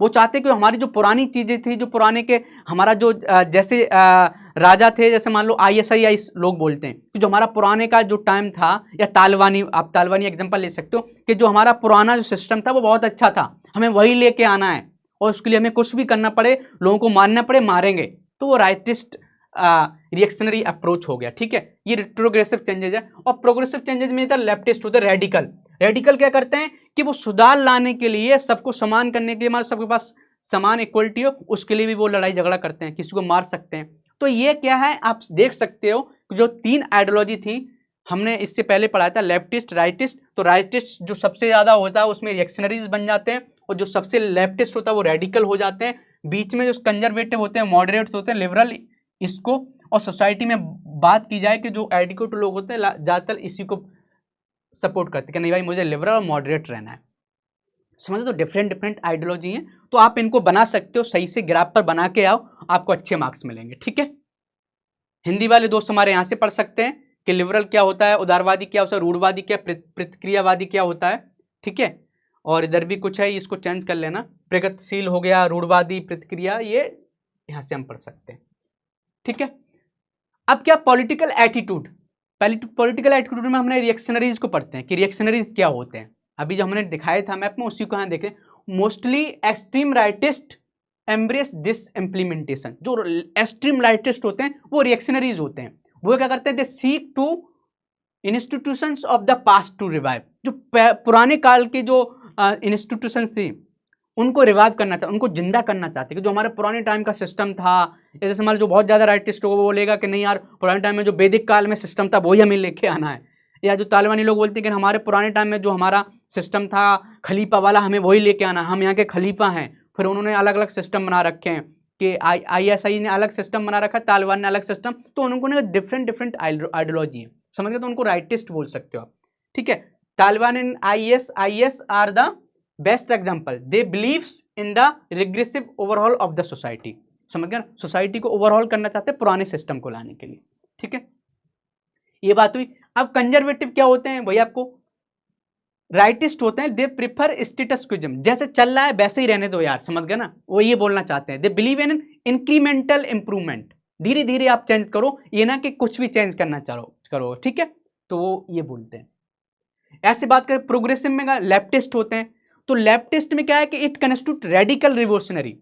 वो चाहते हैं कि हमारी जो पुरानी चीज़ें थी, जो पुराने के हमारा जो जैसे राजा थे, जैसे मान लो ISI लोग बोलते हैं कि जो हमारा पुराने का जो टाइम था, या तालवानी, आप तालवानी एग्जांपल ले सकते हो कि जो हमारा पुराना जो सिस्टम था वो बहुत अच्छा था, हमें वही लेके आना है और उसके लिए हमें कुछ भी करना पड़े, लोगों को मारना पड़े, मारेंगे। तो वो राइटिस्ट रिएक्शनरी अप्रोच हो गया। ठीक है, ये रिट्रोग्रेसिव चेंजेज है। और प्रोग्रेसिव चेंजेज में इधर लेफ्टिस्ट होते हैं रेडिकल। रेडिकल क्या करते हैं कि वो सुधार लाने के लिए, सबको समान करने के लिए, हमारे सबके पास समान इक्वलिटी हो, उसके लिए भी वो लड़ाई झगड़ा करते हैं, किसी को मार सकते हैं। तो ये क्या है, आप देख सकते हो जो 3 आइडियोलॉजी थी, हमने इससे पहले पढ़ा था, लेफ्टिस्ट, राइटिस्ट। तो राइटिस्ट जो सबसे ज्यादा होता है उसमें रिएक्शनरीज बन जाते हैं, और जो सबसे लेफ्टिस्ट होता है वो रेडिकल हो जाते हैं। बीच में जो कंजर्वेटिव होते हैं, मॉडरेट होते हैं, लिबरल, इसको। और सोसाइटी में बात की जाए कि जो एडुकेटेड लोग होते हैं ज्यादातर इसी को सपोर्ट करते हैं कि नहीं भाई मुझे लिबरल और मॉडरेट रहना है। समझो, तो डिफरेंट डिफरेंट आइडियोलॉजी हैं, तो आप इनको बना सकते हो, सही से ग्राफ पर बना के आओ, आपको अच्छे मार्क्स मिलेंगे। ठीक है, हिंदी वाले दोस्त हमारे यहाँ से पढ़ सकते हैं कि लिबरल क्या होता है, उदारवादी क्या होता है, रूढ़वादी क्या, प्रतिक्रियावादी क्या होता है। ठीक है, और इधर भी कुछ है, इसको चेंज कर लेना, प्रगतिशील हो गया, रूढ़वादी, प्रतिक्रिया, ये यहाँ से हम पढ़ सकते हैं। ठीक है, अब क्या पॉलिटिकल एटीट्यूड। पॉलिटिकल एटीट्यूड में हमने रिएक्शनरीज को पढ़ते हैं कि रिएक्शनरीज क्या होते हैं। अभी जो हमने दिखाया था मैप में, उसी को यहाँ देखें। Mostly extreme rightist embrace this implementation. जो एक्सट्रीम राइटिस्ट होते हैं वो रिएक्शनरीज होते हैं। वो क्या करते हैं, they seek to institutions of the past to revive. जो पुराने काल की जो इंस्टीट्यूशंस थी उनको रिवाइव करना चाहते, उनको जिंदा करना चाहते कि जो हमारे पुराने टाइम का सिस्टम था। जैसे हमारे जो बहुत ज़्यादा राइटिस्ट होगा वो बोलेगा कि नहीं यार, पुराने टाइम में जो वैदिक काल में सिस्टम था वही हमें लेके आना है। या जो तालिबानी लोग बोलते हैं कि हमारे पुराने टाइम में जो हमारा सिस्टम था खलीफा वाला, हमें वही लेके आना, हम यहाँ के खलीफा हैं। फिर उन्होंने अलग अलग सिस्टम बना रखे हैं कि ISI ने अलग सिस्टम बना रखा है, तालिबान ने अलग सिस्टम। तो उनको डिफरेंट डिफरेंट आइडियोलॉजी है, समझ गए, तो उनको राइटिस्ट बोल सकते हो आप। ठीक है, Taliban and IS are the best example. They believes in the regressive overhaul of the society. समझ गए, सोसाइटी को ओवरऑल करना चाहते हैं पुराने सिस्टम को लाने के लिए। ठीक है, ये बात हुई। अब कंजर्वेटिव क्या होते हैं, वही आपको राइटिस्ट होते हैं। दे प्रिफर स्टेटस क्विज्म, जैसे चल रहा है वैसे ही रहने दो यार, समझ गए ना, वो ये बोलना चाहते हैं। They believe in incremental improvement, धीरे धीरे आप चेंज करो, ये ना कि कुछ भी चेंज करना करो। ठीक है, तो वो ये बोलते हैं। ऐसे बात करें प्रोग्रेसिव में, लेफ्टिस्ट होते हैं। तो लेफ्टिस्ट में क्या है कि इट कंस्टिट्यूट रेडिकल रिवोल्यूशनरी।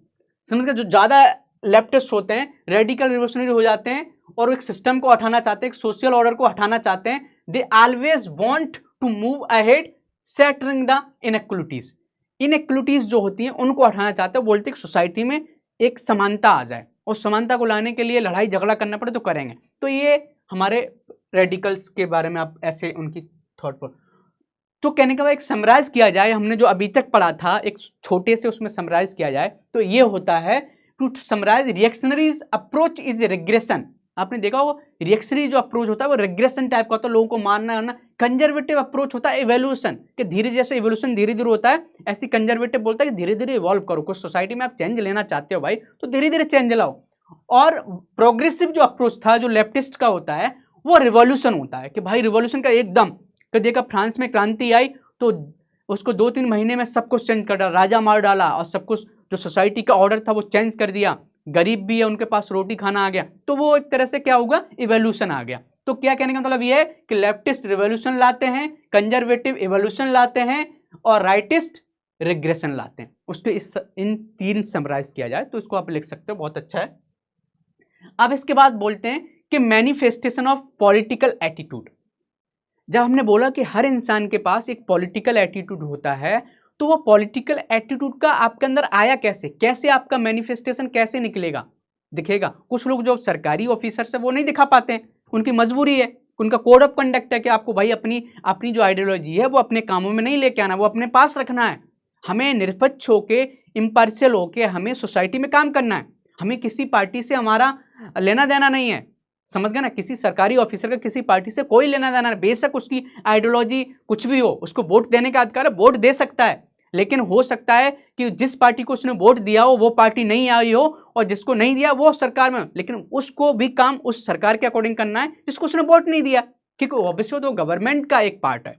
समझ गए, जो ज्यादा लेफ्टिस्ट होते हैं रेडिकल रिवोल्यूशनरी हो जाते हैं और एक सिस्टम को हटाना चाहते हैं, एक सोशल ऑर्डर को हटाना चाहते हैं। They always want to move ahead shattering the inequalities. Inequalities जो होती हैं उनको हटाना चाहते हैं, बोलते हैं सोसाइटी में एक समानता आ जाए, और समानता को लाने के लिए लड़ाई झगड़ा करना पड़े तो करेंगे। तो ये हमारे रेडिकल्स के बारे में आप ऐसे उनकी थॉट पर। तो कहने का एक समराइज किया जाए, हमने जो अभी तक पढ़ा था एक छोटे से उसमें समराइज किया जाए तो ये होता है to summarize reactionaries approach is regression. आपने देखा वो रिएक्शनरी जो अप्रोच होता है वो रिग्रेशन टाइप का होता है, लोगों को मारना है ना। कंजर्वेटिव अप्रोच होता है इवोल्यूशन, कि धीरे जैसे इवोल्यूशन धीरे धीरे होता है, ऐसी कंजर्वेटिव बोलता है कि धीरे धीरे इवॉल्व करो। कुछ सोसाइटी में आप चेंज लेना चाहते हो भाई तो धीरे धीरे चेंज लाओ। और प्रोग्रेसिव जो अप्रोच था जो लेफ्टिस्ट का होता है वो रिवॉल्यूशन होता है, कि भाई रिवॉल्यूशन का एकदम, तो देखा फ्रांस में क्रांति आई तो उसको 2-3 महीने में सब कुछ चेंज कर डाला, राजा मार डाला और सब कुछ जो सोसाइटी का ऑर्डर था वो चेंज कर दिया। गरीब भी है उनके पास रोटी खाना आ गया, तो वो एक तरह से क्या होगा, इवोल्यूशन आ गया। तो क्या कहने का मतलब ये है कि लेफ्टिस्ट रिवोल्यूशन लाते हैं, कंजर्वेटिव इवोल्यूशन लाते हैं और राइटिस्ट रिग्रेशन लाते हैं। उसको इन 3 समराइज किया जाए तो इसको आप लिख सकते हो, बहुत अच्छा है। अब इसके बाद बोलते हैं कि मैनिफेस्टेशन ऑफ पॉलिटिकल एटीट्यूड। जब हमने बोला कि हर इंसान के पास एक पॉलिटिकल एटीट्यूड होता है, तो वो पॉलिटिकल एटीट्यूड का आपके अंदर आया कैसे, कैसे आपका मैनिफेस्टेशन कैसे निकलेगा, दिखेगा। कुछ लोग जो सरकारी ऑफिसर्स है वो नहीं दिखा पाते हैं, उनकी मजबूरी है, उनका कोड ऑफ कंडक्ट है कि आपको भाई अपनी जो आइडियोलॉजी है वो अपने कामों में नहीं लेके आना, वो अपने पास रखना है। हमें निष्पक्ष होके, इम्पार्शियल होके हमें सोसाइटी में काम करना है। हमें किसी पार्टी से हमारा लेना देना नहीं है, समझ गए ना। किसी सरकारी ऑफिसर का किसी पार्टी से कोई लेना देना नहीं, बेशक उसकी आइडियोलॉजी कुछ भी हो, उसको वोट देने का अधिकार है, वोट दे सकता है। लेकिन हो सकता है कि जिस पार्टी को उसने वोट दिया हो वो पार्टी नहीं आई हो, और जिसको नहीं दिया वो सरकार में, लेकिन उसको भी काम उस सरकार के अकॉर्डिंग करना है जिसको उसने वोट नहीं दिया, क्योंकि ऑब्वियसली तो गवर्नमेंट का एक पार्ट है,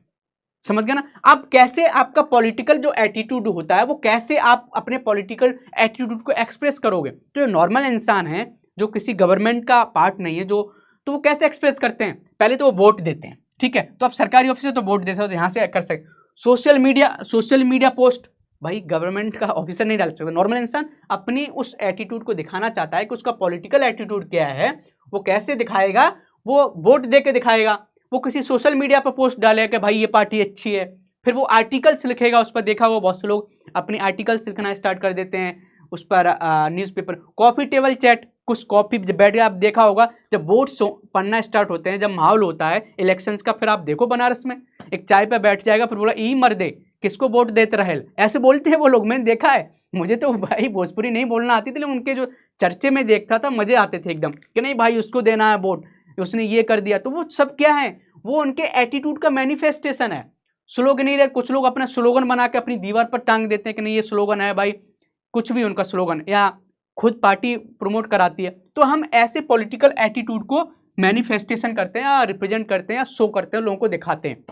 समझ गए ना। अब कैसे आपका पॉलिटिकल जो एटीट्यूड होता है वो कैसे आप अपने पॉलिटिकल एटीट्यूड को एक्सप्रेस करोगे। तो जो नॉर्मल इंसान है जो किसी गवर्नमेंट का पार्ट नहीं है, जो तो वो कैसे एक्सप्रेस करते हैं? पहले तो वो वोट देते हैं, ठीक है, तो आप सरकारी ऑफिस से तो वोट दे सकते हो, यहाँ से कर सकते। सोशल मीडिया पोस्ट, भाई गवर्नमेंट का ऑफिसर नहीं डाल सकता, नॉर्मल इंसान अपनी उस एटीट्यूड को दिखाना चाहता है कि उसका पॉलिटिकल एटीट्यूड क्या है, वो कैसे दिखाएगा, वो वोट दे के दिखाएगा। वो किसी सोशल मीडिया पर पोस्ट डालेगा कि भाई ये पार्टी अच्छी है, फिर वो आर्टिकल्स लिखेगा उस पर। देखा हुआ बहुत से लोग अपनी आर्टिकल्स लिखना स्टार्ट कर देते हैं उस पर, न्यूज़पेपर, कॉफी टेबल चैट, कुछ कॉफी बैठ के आप देखा होगा जब वोट्स पढ़ना स्टार्ट होते हैं, जब माहौल होता है इलेक्शंस का, फिर आप देखो बनारस में एक चाय पे बैठ जाएगा, फिर बोला ई मर दे किसको वोट देते रहे, ऐसे बोलते हैं वो लोग, मैंने देखा है। मुझे तो भाई भोजपुरी नहीं बोलना आती थी, लेकिन उनके जो चर्चे में देखता था मजे आते थे एकदम, कि नहीं भाई उसको देना है वोट, उसने ये कर दिया। तो वो सब क्या है, वो उनके एटीट्यूड का मैनिफेस्टेशन है। स्लोगन नहीं रहे, कुछ लोग अपना स्लोगन बना के अपनी दीवार पर टांग देते हैं कि नहीं ये स्लोगन है भाई, कुछ भी उनका स्लोगन, या खुद पार्टी प्रमोट कराती है। तो हम ऐसे पॉलिटिकल एटीट्यूड को मैनिफेस्टेशन करते हैं या रिप्रेजेंट करते हैं या शो करते हैं, लोगों को दिखाते हैं,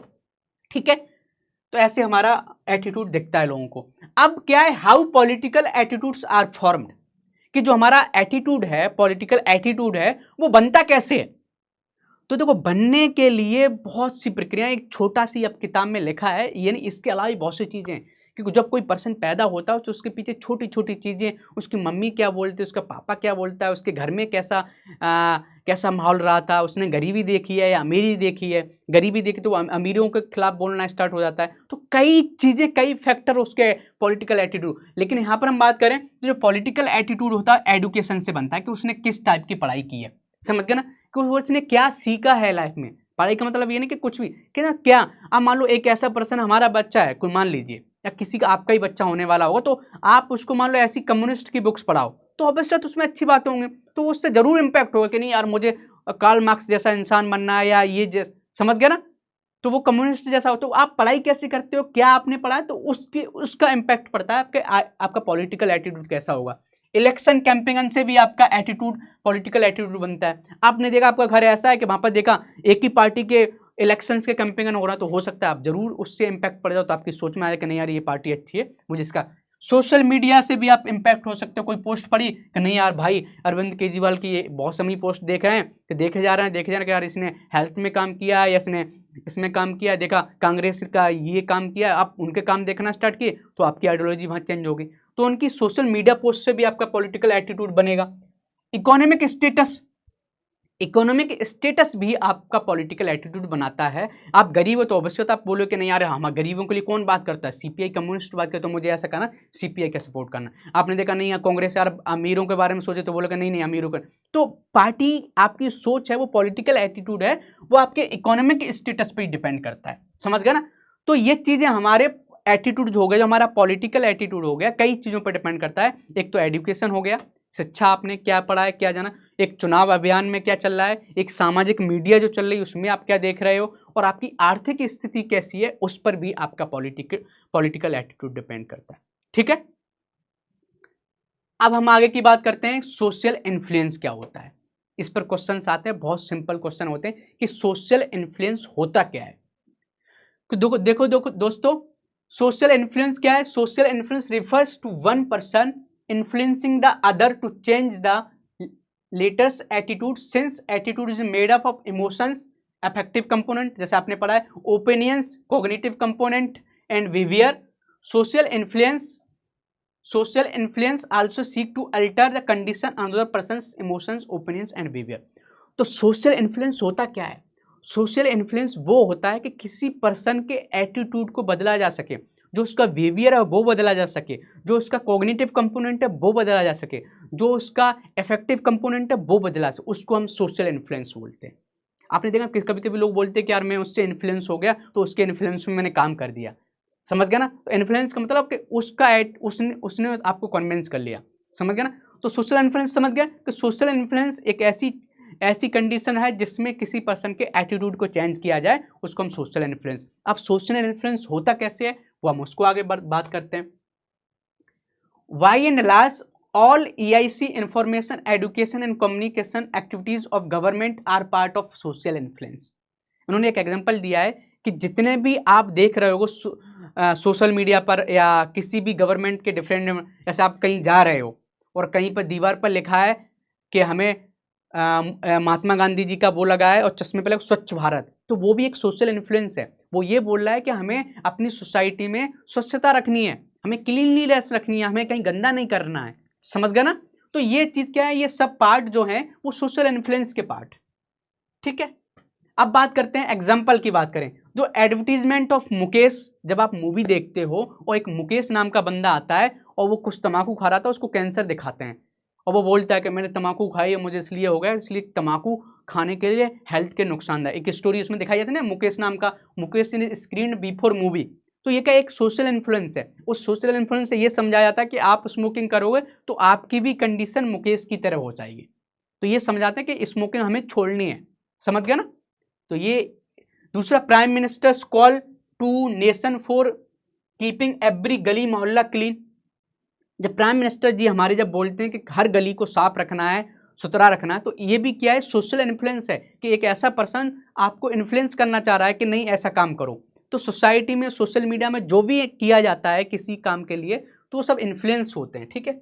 ठीक है। तो ऐसे हमारा एटीट्यूड दिखता है लोगों को। अब क्या है, how political attitudes are formed, कि जो हमारा एटीट्यूड है, पॉलिटिकल एटीट्यूड है, वो बनता कैसे है। तो देखो, बनने के लिए बहुत सी प्रक्रिया, एक छोटा सी अब किताब में लिखा है, यानी इसके अलावा भी बहुत सी चीजें हैं। क्योंकि जब कोई पर्सन पैदा होता है तो उसके पीछे छोटी छोटी चीजें, उसकी मम्मी क्या बोलती है, उसका पापा क्या बोलता है, उसके घर में कैसा माहौल रहा था, उसने गरीबी देखी है या अमीरी देखी है, गरीबी देखी तो अमीरों के खिलाफ बोलना स्टार्ट हो जाता है। तो कई चीजें, कई फैक्टर उसके पॉलिटिकल एटीट्यूड। लेकिन यहाँ पर हम बात करें तो जो पॉलिटिकल एटीट्यूड होता है एडुकेशन से बनता है, कि उसने किस टाइप की पढ़ाई की है, समझ गए ना, कि उसने क्या सीखा है लाइफ में। पढ़ाई का मतलब ये नहीं कि कुछ भी, कि ना क्या, अब मान लो एक ऐसा पर्सन, हमारा बच्चा है कोई, मान लीजिए, या किसी का आपका ही बच्चा होने वाला होगा, तो आप उसको मान लो ऐसी कम्युनिस्ट की बुक्स पढ़ाओ, तो ऑब्वियसली तो उसमें अच्छी बातें होंगी, तो उससे जरूर इंपैक्ट होगा कि नहीं यार मुझे कार्ल मार्क्स जैसा इंसान बनना है, या ये समझ गया ना, तो वो कम्युनिस्ट जैसा हो। तो आप पढ़ाई कैसे करते हो, क्या आपने पढ़ा है, तो उसका इंपैक्ट पड़ता है आपका पॉलिटिकल एटीट्यूड कैसा होगा। इलेक्शन कैंपेन से भी आपका एटीट्यूड, पॉलिटिकल एटीट्यूड बनता है। आपने देखा आपका घर ऐसा है कि वहां पर देखा एक ही पार्टी के इलेक्शंस के कैंपेन हो रहा, तो हो सकता है आप जरूर उससे इंपैक्ट पड़ जाओ, तो आपकी सोच में आया कि नहीं यार ये पार्टी अच्छी है, मुझे इसका। सोशल मीडिया से भी आप इंपैक्ट हो सकते हो, कोई पोस्ट पढ़ी कि नहीं यार भाई अरविंद केजरीवाल की ये बहुत समय पोस्ट देख रहे हैं, कि देखे जा रहे हैं कि यार इसने हेल्थ में काम किया है, या इसने इसमें काम किया है, देखा कांग्रेस का ये काम किया है, आप उनके काम देखना स्टार्ट किए, तो आपकी आइडियोलॉजी वहाँ चेंज होगी। तो उनकी सोशल मीडिया पोस्ट से भी आपका पॉलिटिकल एटीट्यूड बनेगा। इकोनॉमिक स्टेटस भी आपका पॉलिटिकल एटीट्यूड बनाता है। आप गरीब हो तो अवश्य आप बोलो कि नहीं यार हम गरीबों के लिए कौन बात करता है, सीपीआई कम्युनिस्ट बात करता, तो मुझे ऐसा करना, सीपीआई का सपोर्ट करना। आपने देखा नहीं कांग्रेस यार अमीरों के बारे में सोचे, तो बोलो कि नहीं अमीरों का। तो पार्टी, आपकी सोच है, वो पॉलिटिकल एटीट्यूड है, वो आपके इकोनॉमिक स्टेटस पर डिपेंड करता है, समझ गया ना। तो ये चीजें हमारे एटीट्यूड हो गया, जो हमारा पॉलिटिकल एटीट्यूड हो गया, कई चीजों पर डिपेंड करता है। एक तो एजुकेशन हो गया, शिक्षा आपने क्या पढ़ा है, क्या जाना, एक चुनाव अभियान में क्या चल रहा है, एक सामाजिक मीडिया जो चल रही है उसमें आप क्या देख रहे हो, और आपकी आर्थिक स्थिति कैसी है, उस पर भी आपका पॉलिटिकल एटीट्यूड डिपेंड करता है, ठीक है। अब हम आगे की बात करते हैं, सोशल इन्फ्लुएंस क्या होता है। इस पर क्वेश्चंस आते हैं, बहुत सिंपल क्वेश्चन होते हैं कि सोशल इन्फ्लुएंस होता क्या है। देखो दोस्तों, सोशल इन्फ्लुएंस क्या है। Social influence refers to one person influencing the other to change the latest attitude, since attitude is made up of emotions, affective component जैसे आपने पढ़ा है, opinions, cognitive component and behavior. social influence also seek to alter the condition another person's emotions, opinions and behavior. तो social influence होता क्या है। Social influence वो होता है कि किसी पर्सन के एटीट्यूड को बदला जा सके, जो उसका बिहेवियर है वो बदला जा सके, जो उसका कॉग्निटिव कंपोनेंट है वो बदला जा सके, जो उसका इफेक्टिव कंपोनेंट है वो बदला सके, उसको हम सोशल इन्फ्लुएंस बोलते हैं। आपने देखा कभी कभी लोग बोलते हैं कि यार मैं उससे इन्फ्लुएंस हो गया, तो उसके इन्फ्लुएंस में मैंने काम कर दिया, समझ गया ना। तो इन्फ्लुएंस का मतलब कि उसने आपको कन्विंस कर लिया, समझ गया ना। तो सोशल इन्फ्लुएंस समझ गया कि सोशल इन्फ्लुएंस एक ऐसी कंडीशन है जिसमें किसी पर्सन के एटीट्यूड को चेंज किया जाए, उसको हम सोशल इन्फ्लुएंस। अब सोशल इन्फ्लुएंस होता कैसे है वो हम उसको आगे बात करते हैं। By and large all EIC information, education and communication activities of government are part of social influence. उन्होंने एक एग्जांपल दिया है कि जितने भी आप देख रहे हो सोशल मीडिया पर या किसी भी गवर्नमेंट के डिफरेंट, जैसे आप कहीं जा रहे हो और कहीं पर दीवार पर लिखा है कि हमें महात्मा गांधी जी का वो लगा है और चश्मे पे लगा स्वच्छ भारत, तो वो भी एक सोशल इन्फ्लुएंस है। वो ये बोल रहा है कि हमें अपनी सोसाइटी में स्वच्छता रखनी है, हमें क्लीनलीनेस रखनी है, हमें कहीं गंदा नहीं करना है। समझ गया ना? तो ये चीज क्या है, ये सब पार्ट जो है वो सोशल इन्फ्लुएंस के पार्ट। ठीक है, अब बात करते हैं एग्जाम्पल की। बात करें जो एडवर्टीजमेंट ऑफ मुकेश, जब आप मूवी देखते हो और एक मुकेश नाम का बंदा आता है और वो कुछ तंबाकू खा रहा था, उसको कैंसर दिखाते हैं और वो बोलता है कि मैंने तंबाकू खाई है, मुझे इसलिए हो गया, इसलिए तंबाकू खाने के लिए हेल्थ के नुकसान है। एक स्टोरी उसमें दिखाई जाती है ना, मुकेश नाम का, मुकेश ने स्क्रीन बिफोर मूवी। तो ये क्या एक सोशल इन्फ्लुएंस है। उस सोशल इन्फ्लुएंस से ये समझाया जाता है कि आप स्मोकिंग करोगे तो आपकी भी कंडीशन मुकेश की तरह हो जाएगी। तो ये समझाते हैं कि स्मोकिंग हमें छोड़नी है। समझ गया ना? तो ये दूसरा, prime ministers call to nation for keeping every गली मोहल्ला क्लीन। जब प्राइम मिनिस्टर जी हमारे जब बोलते हैं कि हर गली को साफ रखना है, सुथरा रखना है, तो ये भी क्या है, सोशल इन्फ्लुएंस है कि एक ऐसा पर्सन आपको इन्फ्लुएंस करना चाह रहा है कि नहीं ऐसा काम करो। तो सोसाइटी में, सोशल मीडिया में जो भी किया जाता है किसी काम के लिए, तो वो सब इन्फ्लुएंस होते हैं। ठीक है,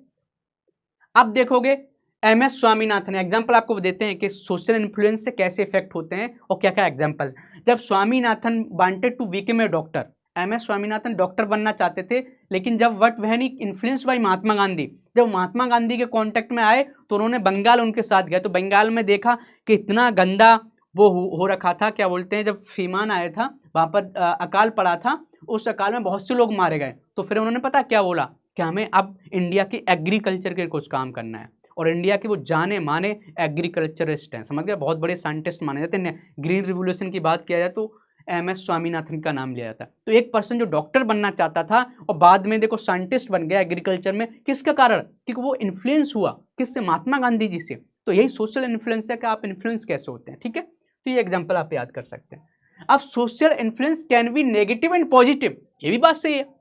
अब देखोगे MS स्वामीनाथन, एग्जाम्पल आपको देते हैं कि सोशल इन्फ्लुएंस से कैसे इफेक्ट होते हैं और क्या क्या एग्जाम्पल। जब Swaminathan wanted to become a doctor, MS Swaminathan doctor बनना चाहते थे, लेकिन जब वट वहन इन्फ्लुएंस बाई महात्मा गांधी, जब महात्मा गांधी के कांटेक्ट में आए तो उन्होंने बंगाल उनके साथ गए, तो बंगाल में देखा कि इतना गंदा वो हो रखा था, क्या बोलते हैं, जब फीमान आया था वहां पर अकाल पड़ा था, उस अकाल में बहुत से लोग मारे गए। तो फिर उन्होंने पता क्या बोला कि हमें अब इंडिया के एग्रीकल्चर के कुछ काम करना है, और इंडिया के वो जाने माने एग्रीकल्चरिस्ट हैं, समझ गए, बहुत बड़े साइंटिस्ट माने जाते हैं। ग्रीन रिवोल्यूशन की बात किया जाए तो MS स्वामीनाथन का नाम लिया जाता है। तो एक पर्सन जो डॉक्टर बनना चाहता था और बाद में देखो साइंटिस्ट बन गया एग्रीकल्चर में, किसका कारण, क्योंकि वो इन्फ्लुएंस हुआ किससे, महात्मा गांधी जी से। तो यही सोशल इन्फ्लुएंस है कि आप इन्फ्लुएंस कैसे होते हैं। ठीक है, तो ये एग्जाम्पल आप याद कर सकते हैं। अब social influence can be negative and positive, ये भी बात सही है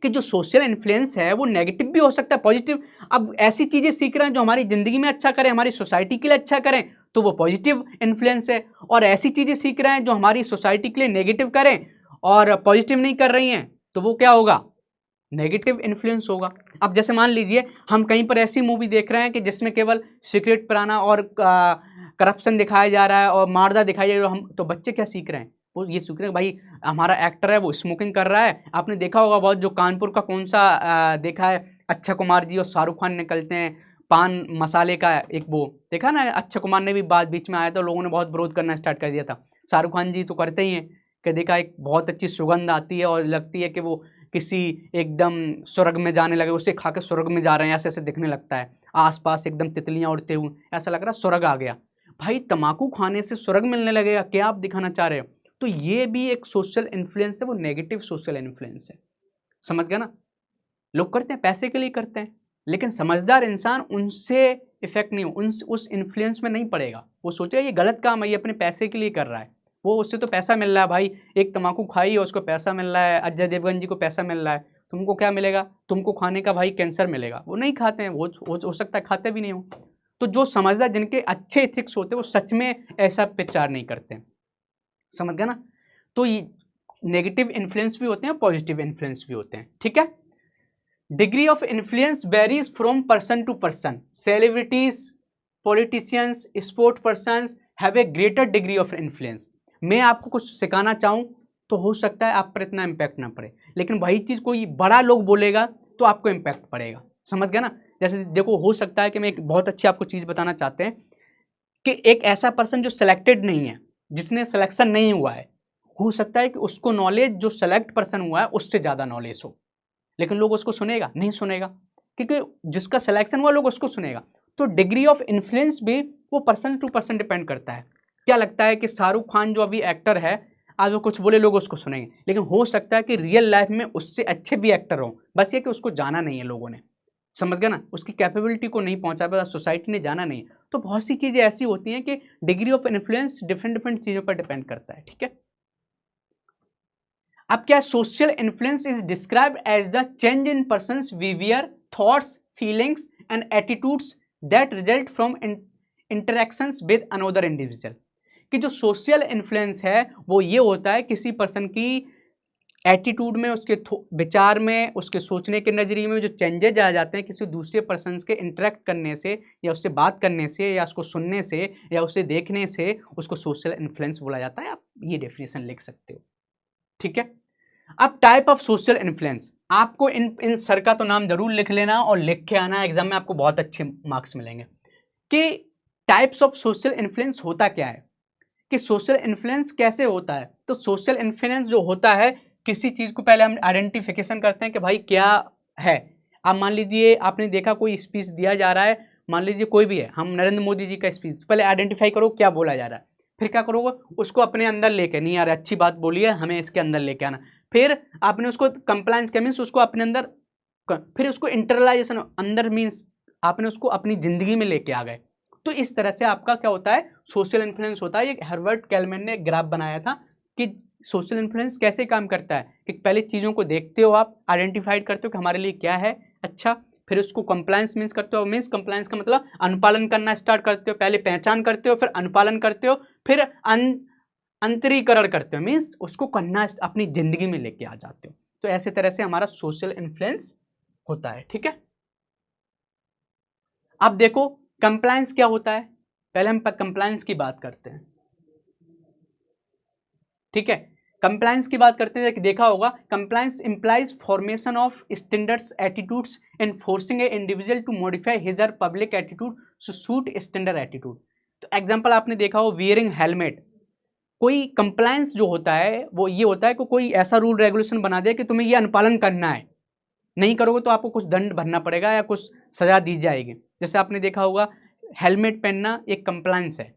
कि जो सोशल इन्फ्लुएंस है वो नेगेटिव भी हो सकता है, पॉजिटिव। अब ऐसी चीजें सीख रहे हैं जो हमारी जिंदगी में अच्छा करें, हमारी सोसाइटी के लिए अच्छा करें, तो वो पॉजिटिव इन्फ्लुएंस है। और ऐसी चीजें सीख रहे हैं जो हमारी सोसाइटी के लिए नेगेटिव करें और पॉजिटिव नहीं कर रही हैं, तो वो क्या होगा, नेगेटिव इन्फ्लुएंस होगा। अब जैसे मान लीजिए हम कहीं पर ऐसी मूवी देख रहे हैं कि जिसमें केवल सिगरेट पिलाना और करप्शन दिखाया जा रहा है और मारदा दिखाई जा रहा है, हम तो बच्चे क्या सीख रहे हैं, वो ये सीख रहे हैं भाई हमारा एक्टर है वो स्मोकिंग कर रहा है। आपने देखा होगा बहुत, जो कानपुर का कौन सा देखा है, अक्षय कुमार जी और शाहरुख खान निकलते हैं पान मसाले का, एक वो देखा ना, अक्षय कुमार ने भी बात बीच में आया था, लोगों ने बहुत विरोध करना स्टार्ट कर दिया था। शाहरुख खान जी तो करते ही हैं कि देखा एक बहुत अच्छी सुगंध आती है और लगती है कि वो किसी एकदम स्वर्ग में जाने लगे, उसे खा के स्वर्ग में जा रहे हैं, ऐसे ऐसे दिखने लगता है, आसपास एकदम तितलियां उड़ते हुए, ऐसा लग रहा है स्वर्ग आ गया। भाई तंबाकू खाने से स्वर्ग मिलने लगेगा, क्या आप दिखाना चाह रहे हो? तो ये भी एक सोशल इन्फ्लुएंस है, वो नेगेटिव सोशल इन्फ्लुएंस है। समझ गया ना? लोग करते हैं पैसे के लिए करते हैं, लेकिन समझदार इंसान उनसे इफेक्ट नहीं, उस इन्फ्लुएंस में नहीं पड़ेगा। वो सोचेगा ये गलत काम है, ये अपने पैसे के लिए कर रहा है, वो उससे तो पैसा मिल रहा है भाई, एक तम्बाकू खाई और उसको पैसा मिल रहा है, अजय देवगन जी को पैसा मिल रहा है, तुमको क्या मिलेगा, तुमको खाने का भाई कैंसर मिलेगा। वो नहीं खाते हैं, वो हो सकता है खाते भी नहीं हो। तो जो समझदार, जिनके अच्छे एथिक्स होते हैं, वो सच में ऐसा प्रचार नहीं करते। समझ गया ना? तो ये नेगेटिव इन्फ्लुएंस भी होते हैं, पॉजिटिव इन्फ्लुएंस भी होते हैं। ठीक है, degree of influence varies from person to person. Celebrities, politicians, sport persons have a greater degree of influence. मैं आपको कुछ सिखाना चाहूँ तो हो सकता है आप पर इतना इम्पैक्ट ना पड़े, लेकिन वही चीज़ कोई बड़ा लोग बोलेगा तो आपको इम्पैक्ट पड़ेगा। समझ गया ना? जैसे देखो, हो सकता है कि मैं एक बहुत अच्छी आपको चीज़ बताना चाहते हैं कि एक ऐसा पर्सन जो सिलेक्टेड नहीं है, जिसने सिलेक्शन नहीं हुआ है, हो सकता है कि उसको नॉलेज जो सेलेक्ट पर्सन हुआ है उससे ज़्यादा नॉलेज हो, लेकिन लोग उसको सुनेगा नहीं, सुनेगा, क्योंकि जिसका सिलेक्शन हुआ लोग उसको सुनेगा। तो डिग्री ऑफ इन्फ्लुएंस भी वो पर्सन टू पर्सन डिपेंड करता है। क्या लगता है कि शाहरुख खान जो अभी एक्टर है, आज वो कुछ बोले लोग उसको सुनेंगे, लेकिन हो सकता है कि रियल लाइफ में उससे अच्छे भी एक्टर हों, बस ये कि उसको जाना नहीं है लोगों ने। समझ गया ना? उसकी कैपेबिलिटी को नहीं पहुंचा पाया, सोसाइटी ने जाना नहीं। तो बहुत सी चीज़ें ऐसी होती हैं कि degree of influence different different चीज़ों पर डिपेंड करता है। ठीक है, अब क्या, social influence is described as the change in person's behaviour, thoughts, feelings and attitudes that result from interactions with another individual. कि जो सोशल इन्फ्लुएंस है वो ये होता है किसी पर्सन की एटीट्यूड में, उसके विचार में, उसके सोचने के नजरिए में जो चेंजेज आ जाते हैं किसी दूसरे पर्सन के इंटरेक्ट करने से या उससे बात करने से या उसको सुनने से या उसे देखने से, उसको सोशल इन्फ्लुएंस बोला जाता है। आप ये डेफिनेशन लिख सकते हो, ठीक है। अब टाइप ऑफ सोशल इन्फ्लुएंस, आपको इन सर का तो नाम जरूर लिख लेना और लिख के आना, एग्जाम में आपको बहुत अच्छे मार्क्स मिलेंगे। कि टाइप्स ऑफ सोशल इन्फ्लुएंस होता क्या है, कि सोशल इन्फ्लुएंस कैसे होता है। तो सोशल इन्फ्लुएंस जो होता है, किसी चीज को पहले हम आइडेंटिफिकेशन करते हैं कि भाई क्या है। अब मान लीजिए आपने देखा कोई स्पीच दिया जा रहा है, मान लीजिए कोई भी है, हम नरेंद्र मोदी जी का स्पीच, पहले आइडेंटिफाई करो क्या बोला जा रहा है, फिर क्या करोगे, उसको अपने अंदर लेके, नहीं यार अच्छी बात बोली है, हमें इसके अंदर लेके आना। फिर आपने उसको कंप्लायंस किया, मीन्स उसको अपने अंदर, फिर उसको इंटरलाइजेशन अंदर, मीन्स आपने उसको अपनी जिंदगी में लेके आ गए। तो इस तरह से आपका क्या होता है, सोशल इन्फ्लुएंस होता है। ये हर्बर्ट कैलमैन ने एक ग्राफ बनाया था कि सोशल इन्फ्लुएंस कैसे काम करता है, कि पहले चीज़ों को देखते हो, आप आइडेंटिफाइड करते हो कि हमारे लिए क्या है अच्छा, फिर उसको कंप्लायंस मीन्स करते हो, मीन्स कंप्लायंस का मतलब अनुपालन करना स्टार्ट करते हो, पहले पहचान करते हो, फिर अनुपालन करते हो, फिर अंतरीकरण करते हो, मीन्स उसको करना अपनी जिंदगी में लेके आ जाते हो। तो ऐसे तरह से हमारा सोशल इन्फ्लुएंस होता है, ठीक है। अब देखो कंप्लायंस क्या होता है, पहले हम कंप्लायंस की बात करते हैं, ठीक है। कंप्लायंस की बात करते हैं, देखा होगा, compliance implies formation of standards attitudes and forcing a individual to modify his or public attitude to suit standard attitude. तो एग्जांपल आपने देखा हो, वियरिंग हेलमेट। कोई कंप्लायंस जो होता है वो ये होता है कि कोई ऐसा रूल रेगुलेशन बना दे कि तुम्हें ये अनुपालन करना है, नहीं करोगे तो आपको कुछ दंड भरना पड़ेगा या कुछ सजा दी जाएगी। जैसे आपने देखा होगा, हेलमेट पहनना एक कंप्लायंस है,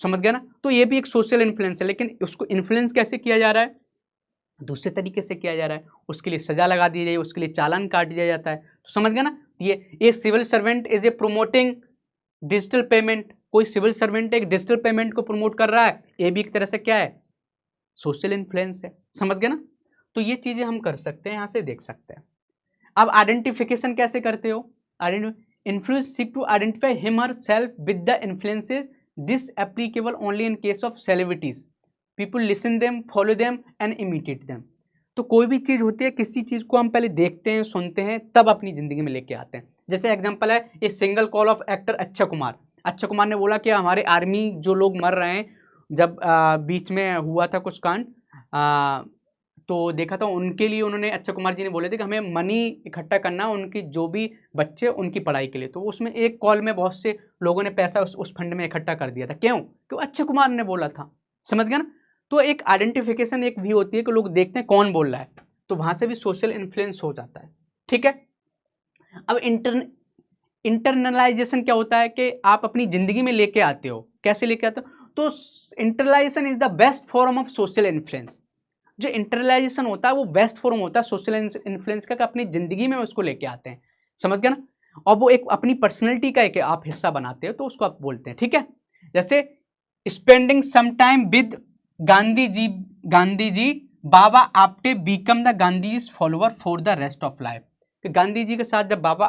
समझ गया ना। तो ये भी एक सोशल इन्फ्लुएंस है, लेकिन उसको इन्फ्लुएंस कैसे किया जा रहा है, दूसरे तरीके से किया जा रहा है, उसके लिए सजा लगा दी जाए, उसके लिए चालान काट दिया जाता है। तो समझ गया ना। ये civil servant is a promoting digital payment, कोई सिविल सर्वेंट एक डिजिटल पेमेंट को प्रमोट कर रहा है, ये भी एक तरह से क्या है, सोशल इन्फ्लुएंस है, समझ गया ना। तो ये चीजें हम कर सकते हैं, यहां से देख सकते हैं। अब आइडेंटिफिकेशन कैसे करते हो, influence seek to identify him her self with the influences, this applicable only in case of celebrities, people listen them, follow them and imitate them. तो कोई भी चीज होती है, किसी चीज को हम पहले देखते हैं, सुनते हैं, तब अपनी जिंदगी में लेके आते हैं। जैसे एग्जांपल है ये single call of actor Akshay Kumar. Akshay Kumar ने बोला कि हमारे आर्मी जो लोग मर रहे हैं, जब बीच में हुआ था कुछ कांड, तो देखा था उनके लिए, उन्होंने अक्षय कुमार जी ने बोले थे कि हमें मनी इकट्ठा करना उनकी जो भी बच्चे उनकी पढ़ाई के लिए। तो उसमें एक कॉल में बहुत से लोगों ने पैसा उस फंड में इकट्ठा कर दिया था, क्यों, क्यों अक्षय कुमार ने बोला था, समझ गया ना। तो एक आइडेंटिफिकेशन एक भी होती है कि लोग देखते हैं कौन बोल रहा है, तो वहां से भी सोशल इन्फ्लुएंस हो जाता है, ठीक है। अब इंटरनलाइजेशन क्या होता है, कि आप अपनी जिंदगी में लेके आते हो, कैसे लेके आते हो। तो internalisation is the best form of social influence. जो इंटरनलाइजेशन होता है वो बेस्ट फॉर्म होता है सोशल इन्फ्लुएंस का, अपनी जिंदगी में उसको लेके आते हैं, समझ गया ना। और वो एक अपनी पर्सनैलिटी का एक आप हिस्सा बनाते हो, तो उसको आप बोलते हैं, ठीक है। जैसे spending some time with Gandhi ji Baba Apte become the Gandhi's follower for the rest of life. Gandhi ji के साथ जब बाबा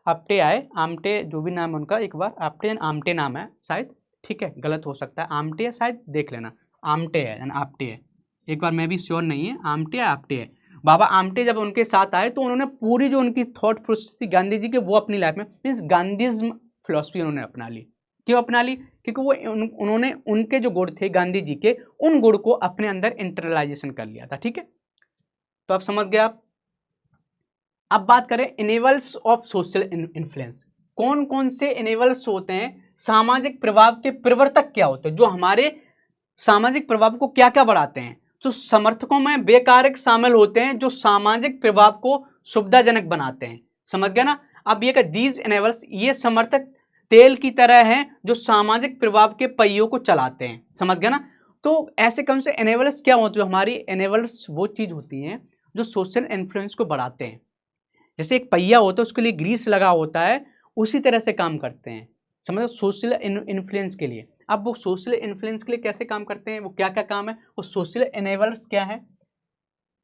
आप्टे आए, आमटे जो भी नाम है उनका, एक बार आप्टे आमटे नाम है शायद, ठीक है, गलत हो सकता है, आमटे है शायद, देख लेना, आमटे है आप्टे है, एक बार मैं भी श्योर नहीं है, आमटे या आप्टे है। बाबा आमटे जब उनके साथ आए तो उन्होंने पूरी जो उनकी थॉट प्रोसेस थी गांधी जी के, वो अपनी लाइफ में, मीन्स गांधीज्म फिलॉसफी उन्होंने अपना ली। क्यों अपना ली, क्योंकि वो उन्होंने उनके जो गुण थे गांधी जी के, उन गुण को अपने अंदर इंटरनलाइजेशन कर लिया था, ठीक है। तो आप समझ गए आप। अब बात करें इनेबल्स ऑफ सोशल इन्फ्लुएंस, कौन कौन से इनेबल्स होते हैं, सामाजिक प्रभाव के प्रवर्तक क्या होते हैं, जो हमारे सामाजिक प्रभाव को क्या क्या बढ़ाते हैं। जो समर्थकों में वे कारक शामिल होते हैं जो सामाजिक प्रभाव को सुविधाजनक बनाते हैं, समझ गया ना। अब ये दीज एनेबल्स, ये समर्थक तेल की तरह हैं जो सामाजिक प्रभाव के पहियों को चलाते हैं, समझ गया ना। तो ऐसे कौन से एनेबल्स क्या होते हैं, हमारी एनेबल्स वो चीज होती हैं जो सोशल इन्फ्लुएंस को बढ़ाते हैं। जैसे एक पहिया होता है उसके लिए ग्रीस लगा होता है, उसी तरह से काम करते हैं, समझो, सोशल इन्फ्लुएंस के लिए। अब वो सोशल इन्फ्लुएंस के लिए कैसे काम करते हैं, वो क्या क्या काम है, वो सोशल एनेबलर्स क्या है,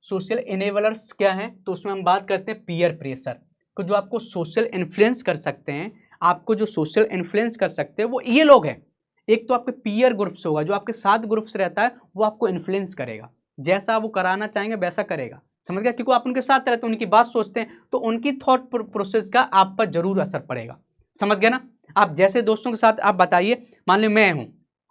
सोशल एनेबलर्स क्या है। तो उसमें हम बात करते हैं पीयर प्रेशर को, जो आपको सोशल इन्फ्लुएंस कर सकते हैं, आपको जो सोशल इन्फ्लुएंस कर सकते हैं वो ये लोग हैं। एक तो आपके पीयर ग्रुप्स होगा, जो आपके साथ ग्रुप्स रहता है वो आपको इन्फ्लुएंस करेगा, जैसा वो कराना चाहेंगे वैसा करेगा, समझ गया, क्योंकि आप उनके साथ रहते हैं, उनकी बात सोचते हैं, तो उनकी थॉट प्रोसेस का आप पर जरूर असर पड़ेगा, समझ गया ना। आप जैसे दोस्तों के साथ आप बताइए, मान लो मैं हूं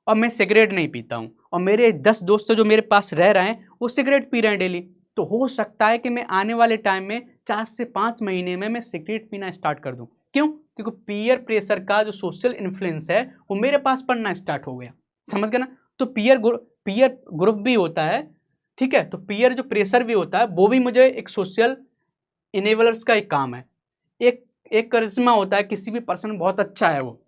और मैं सिगरेट नहीं पीता हूं और मेरे 10 दोस्त जो मेरे पास रह रहे हैं वो सिगरेट पी रहे हैं डेली, तो हो सकता है कि मैं आने वाले टाइम में 4 से 5 महीने में मैं सिगरेट पीना स्टार्ट कर दूं। क्यों? क्योंकि पीयर प्रेशर का जो सोशल इन्फ्लुएंस है वो मेरे पास पड़ना स्टार्ट हो गया, समझ गया ना। तो पीयर ग्रुप भी होता है, ठीक है, तो पीयर जो प्रेशर भी होता है वो भी मुझे एक सोशल इनेबलर्स का एक काम है। एक एक करिश्मा होता है, किसी भी पर्सन बहुत अच्छा है, वो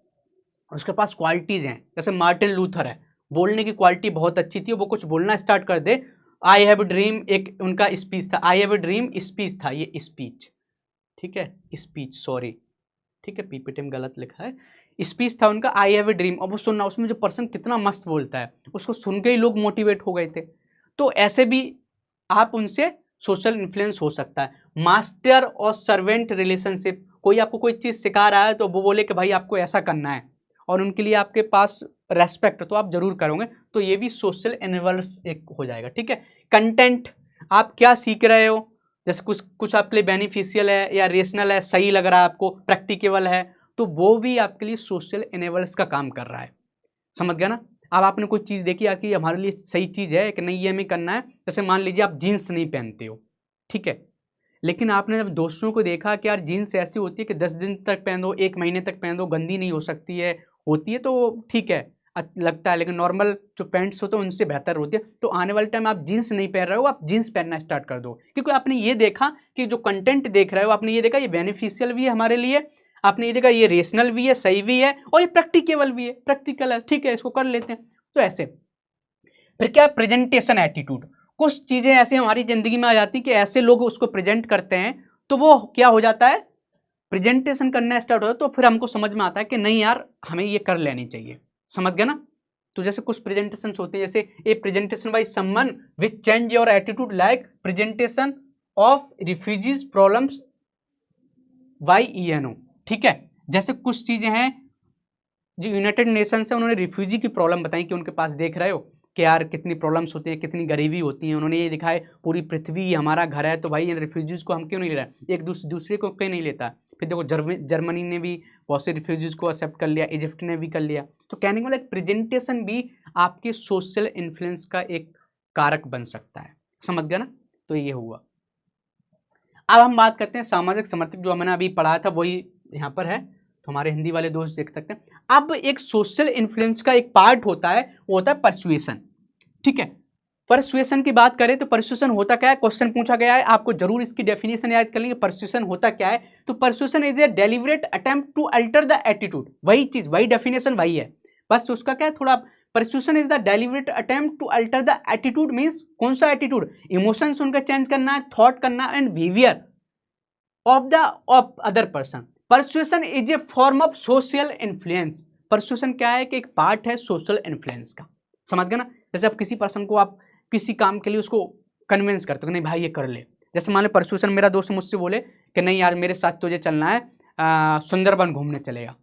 उसके पास क्वालिटीज हैं, जैसे मार्टिन लूथर है, बोलने की क्वालिटी बहुत अच्छी थी, वो कुछ बोलना स्टार्ट कर दे, आई हैव अ ड्रीम, एक उनका स्पीच था, I have a dream speech था, ये स्पीच, ठीक है, स्पीच, सॉरी, ठीक है, पीपीटी में गलत लिखा है, स्पीच था उनका, आई हैव अ ड्रीम, और वो सुनना, उसमें जो पर्सन कितना मस्त बोलता है, उसको सुन के ही लोग मोटिवेट हो गए थे। तो ऐसे भी आप उनसे सोशल इन्फ्लुएंस हो सकता है। मास्टर और सर्वेंट रिलेशनशिप, कोई आपको कोई चीज़ सिखा रहा है तो वो बोले कि भाई आपको ऐसा करना है, और उनके लिए आपके पास रेस्पेक्ट तो आप जरूर करोगे, तो ये भी सोशल एनेबलर्स एक हो जाएगा, ठीक है। कंटेंट, आप क्या सीख रहे हो, जैसे कुछ कुछ आपके लिए बेनिफिशियल है या रेशनल है, सही लग रहा है आपको, प्रैक्टिकेबल है, तो वो भी आपके लिए सोशल एनेबलर्स का काम कर रहा है, समझ गया ना। अब आपने कोई चीज़ देखी कि हमारे लिए सही चीज़ है कि नहीं, ये हमें करना है, जैसे मान लीजिए आप जीन्स नहीं पहनते हो, ठीक है, लेकिन आपने जब दोस्तों को देखा कि यार जीन्स ऐसी होती है कि 10 दिन तक पहन दो, 1 महीने तक पहन दो, गंदी नहीं हो सकती है, होती है तो ठीक है, लगता है, लेकिन नॉर्मल जो पैंट्स होते हैं उनसे बेहतर होती है, तो आने वाले टाइम आप जीन्स नहीं पहन रहे हो, आप जीन्स पहनना स्टार्ट कर दो, क्योंकि आपने ये देखा कि जो कंटेंट देख रहे हो, आपने ये देखा ये बेनिफिशियल भी है हमारे लिए, आपने ये देखा ये रेशनल भी है, सही भी है, और ये प्रैक्टिकेबल भी है, प्रैक्टिकल है, ठीक है, इसको कर लेते हैं। तो ऐसे फिर क्या, प्रेजेंटेशन एटीट्यूड, कुछ चीजें ऐसी हमारी जिंदगी में आ जाती कि ऐसे लोग उसको प्रेजेंट करते हैं, तो वो क्या हो जाता है, प्रेजेंटेशन करना स्टार्ट होता है, तो फिर हमको समझ में आता है कि नहीं यार हमें ये कर लेनी चाहिए, समझ गया ना। तो जैसे कुछ प्रेजेंटेशन होते हैं, जैसे a presentation by someone which change your attitude, like presentation of refugees problems by ENO, ठीक है, जैसे कुछ चीजें हैं जो यूनाइटेड नेशन से उन्होंने रिफ्यूजी की प्रॉब्लम बताई कि उनके पास देख रहे हो कि यार कितनी प्रॉब्लम्स होती है, कितनी गरीबी होती है, उन्होंने ये दिखाए पूरी पृथ्वी हमारा घर है, तो भाई इन रिफ्यूजीज़ को हम क्यों नहीं ले रहे, एक दूसरे को क्यों नहीं लेता। फिर देखो जर्मनी ने भी बहुत से रिफ्यूजीज़ को एक्सेप्ट कर लिया, इजिप्ट ने भी कर लिया। तो कहने का मतलब प्रेजेंटेशन भी आपके सोशल इन्फ्लुएंस का एक कारक बन सकता है, समझ गया ना। तो ये हुआ। अब हम बात करते हैं सामाजिक समर्थक, जो मैंने अभी पढ़ाया था वही यहाँ पर है, तो हमारे हिंदी वाले दोस्त देख सकते हैं। अब एक सोशल इन्फ्लुएंस का एक पार्ट होता है, वो होता है परसुएशन, ठीक है। परसुएशन की बात करें तो परसुएशन होता क्या है, क्वेश्चन पूछा गया है, आपको जरूर इसकी डेफिनेशन याद कर लेंगे, परसुएशन होता क्या है। तो persuasion is a deliberate attempt to alter the attitude, वही चीज, वही डेफिनेशन वही है, बस उसका क्या है थोड़ा, persuasion is the deliberate attempt to alter the attitude, means कौन सा एटीट्यूड, इमोशंस उनका चेंज करना है, थॉट करना and behaviour of other person. Persuasion is A form of social influence, persuasion क्या है कि एक पार्ट है सोशल इन्फ्लुएंस का, समझ गए ना। जैसे आप किसी पर्सन को आप किसी काम के लिए उसको कन्विंस करते हो, नहीं भाई ये कर ले, जैसे मान लो परसुएशन, मेरा दोस्त मुझसे बोले कि नहीं यार मेरे साथ तुझे चलना है, सुंदरबन घूमने चलेगा,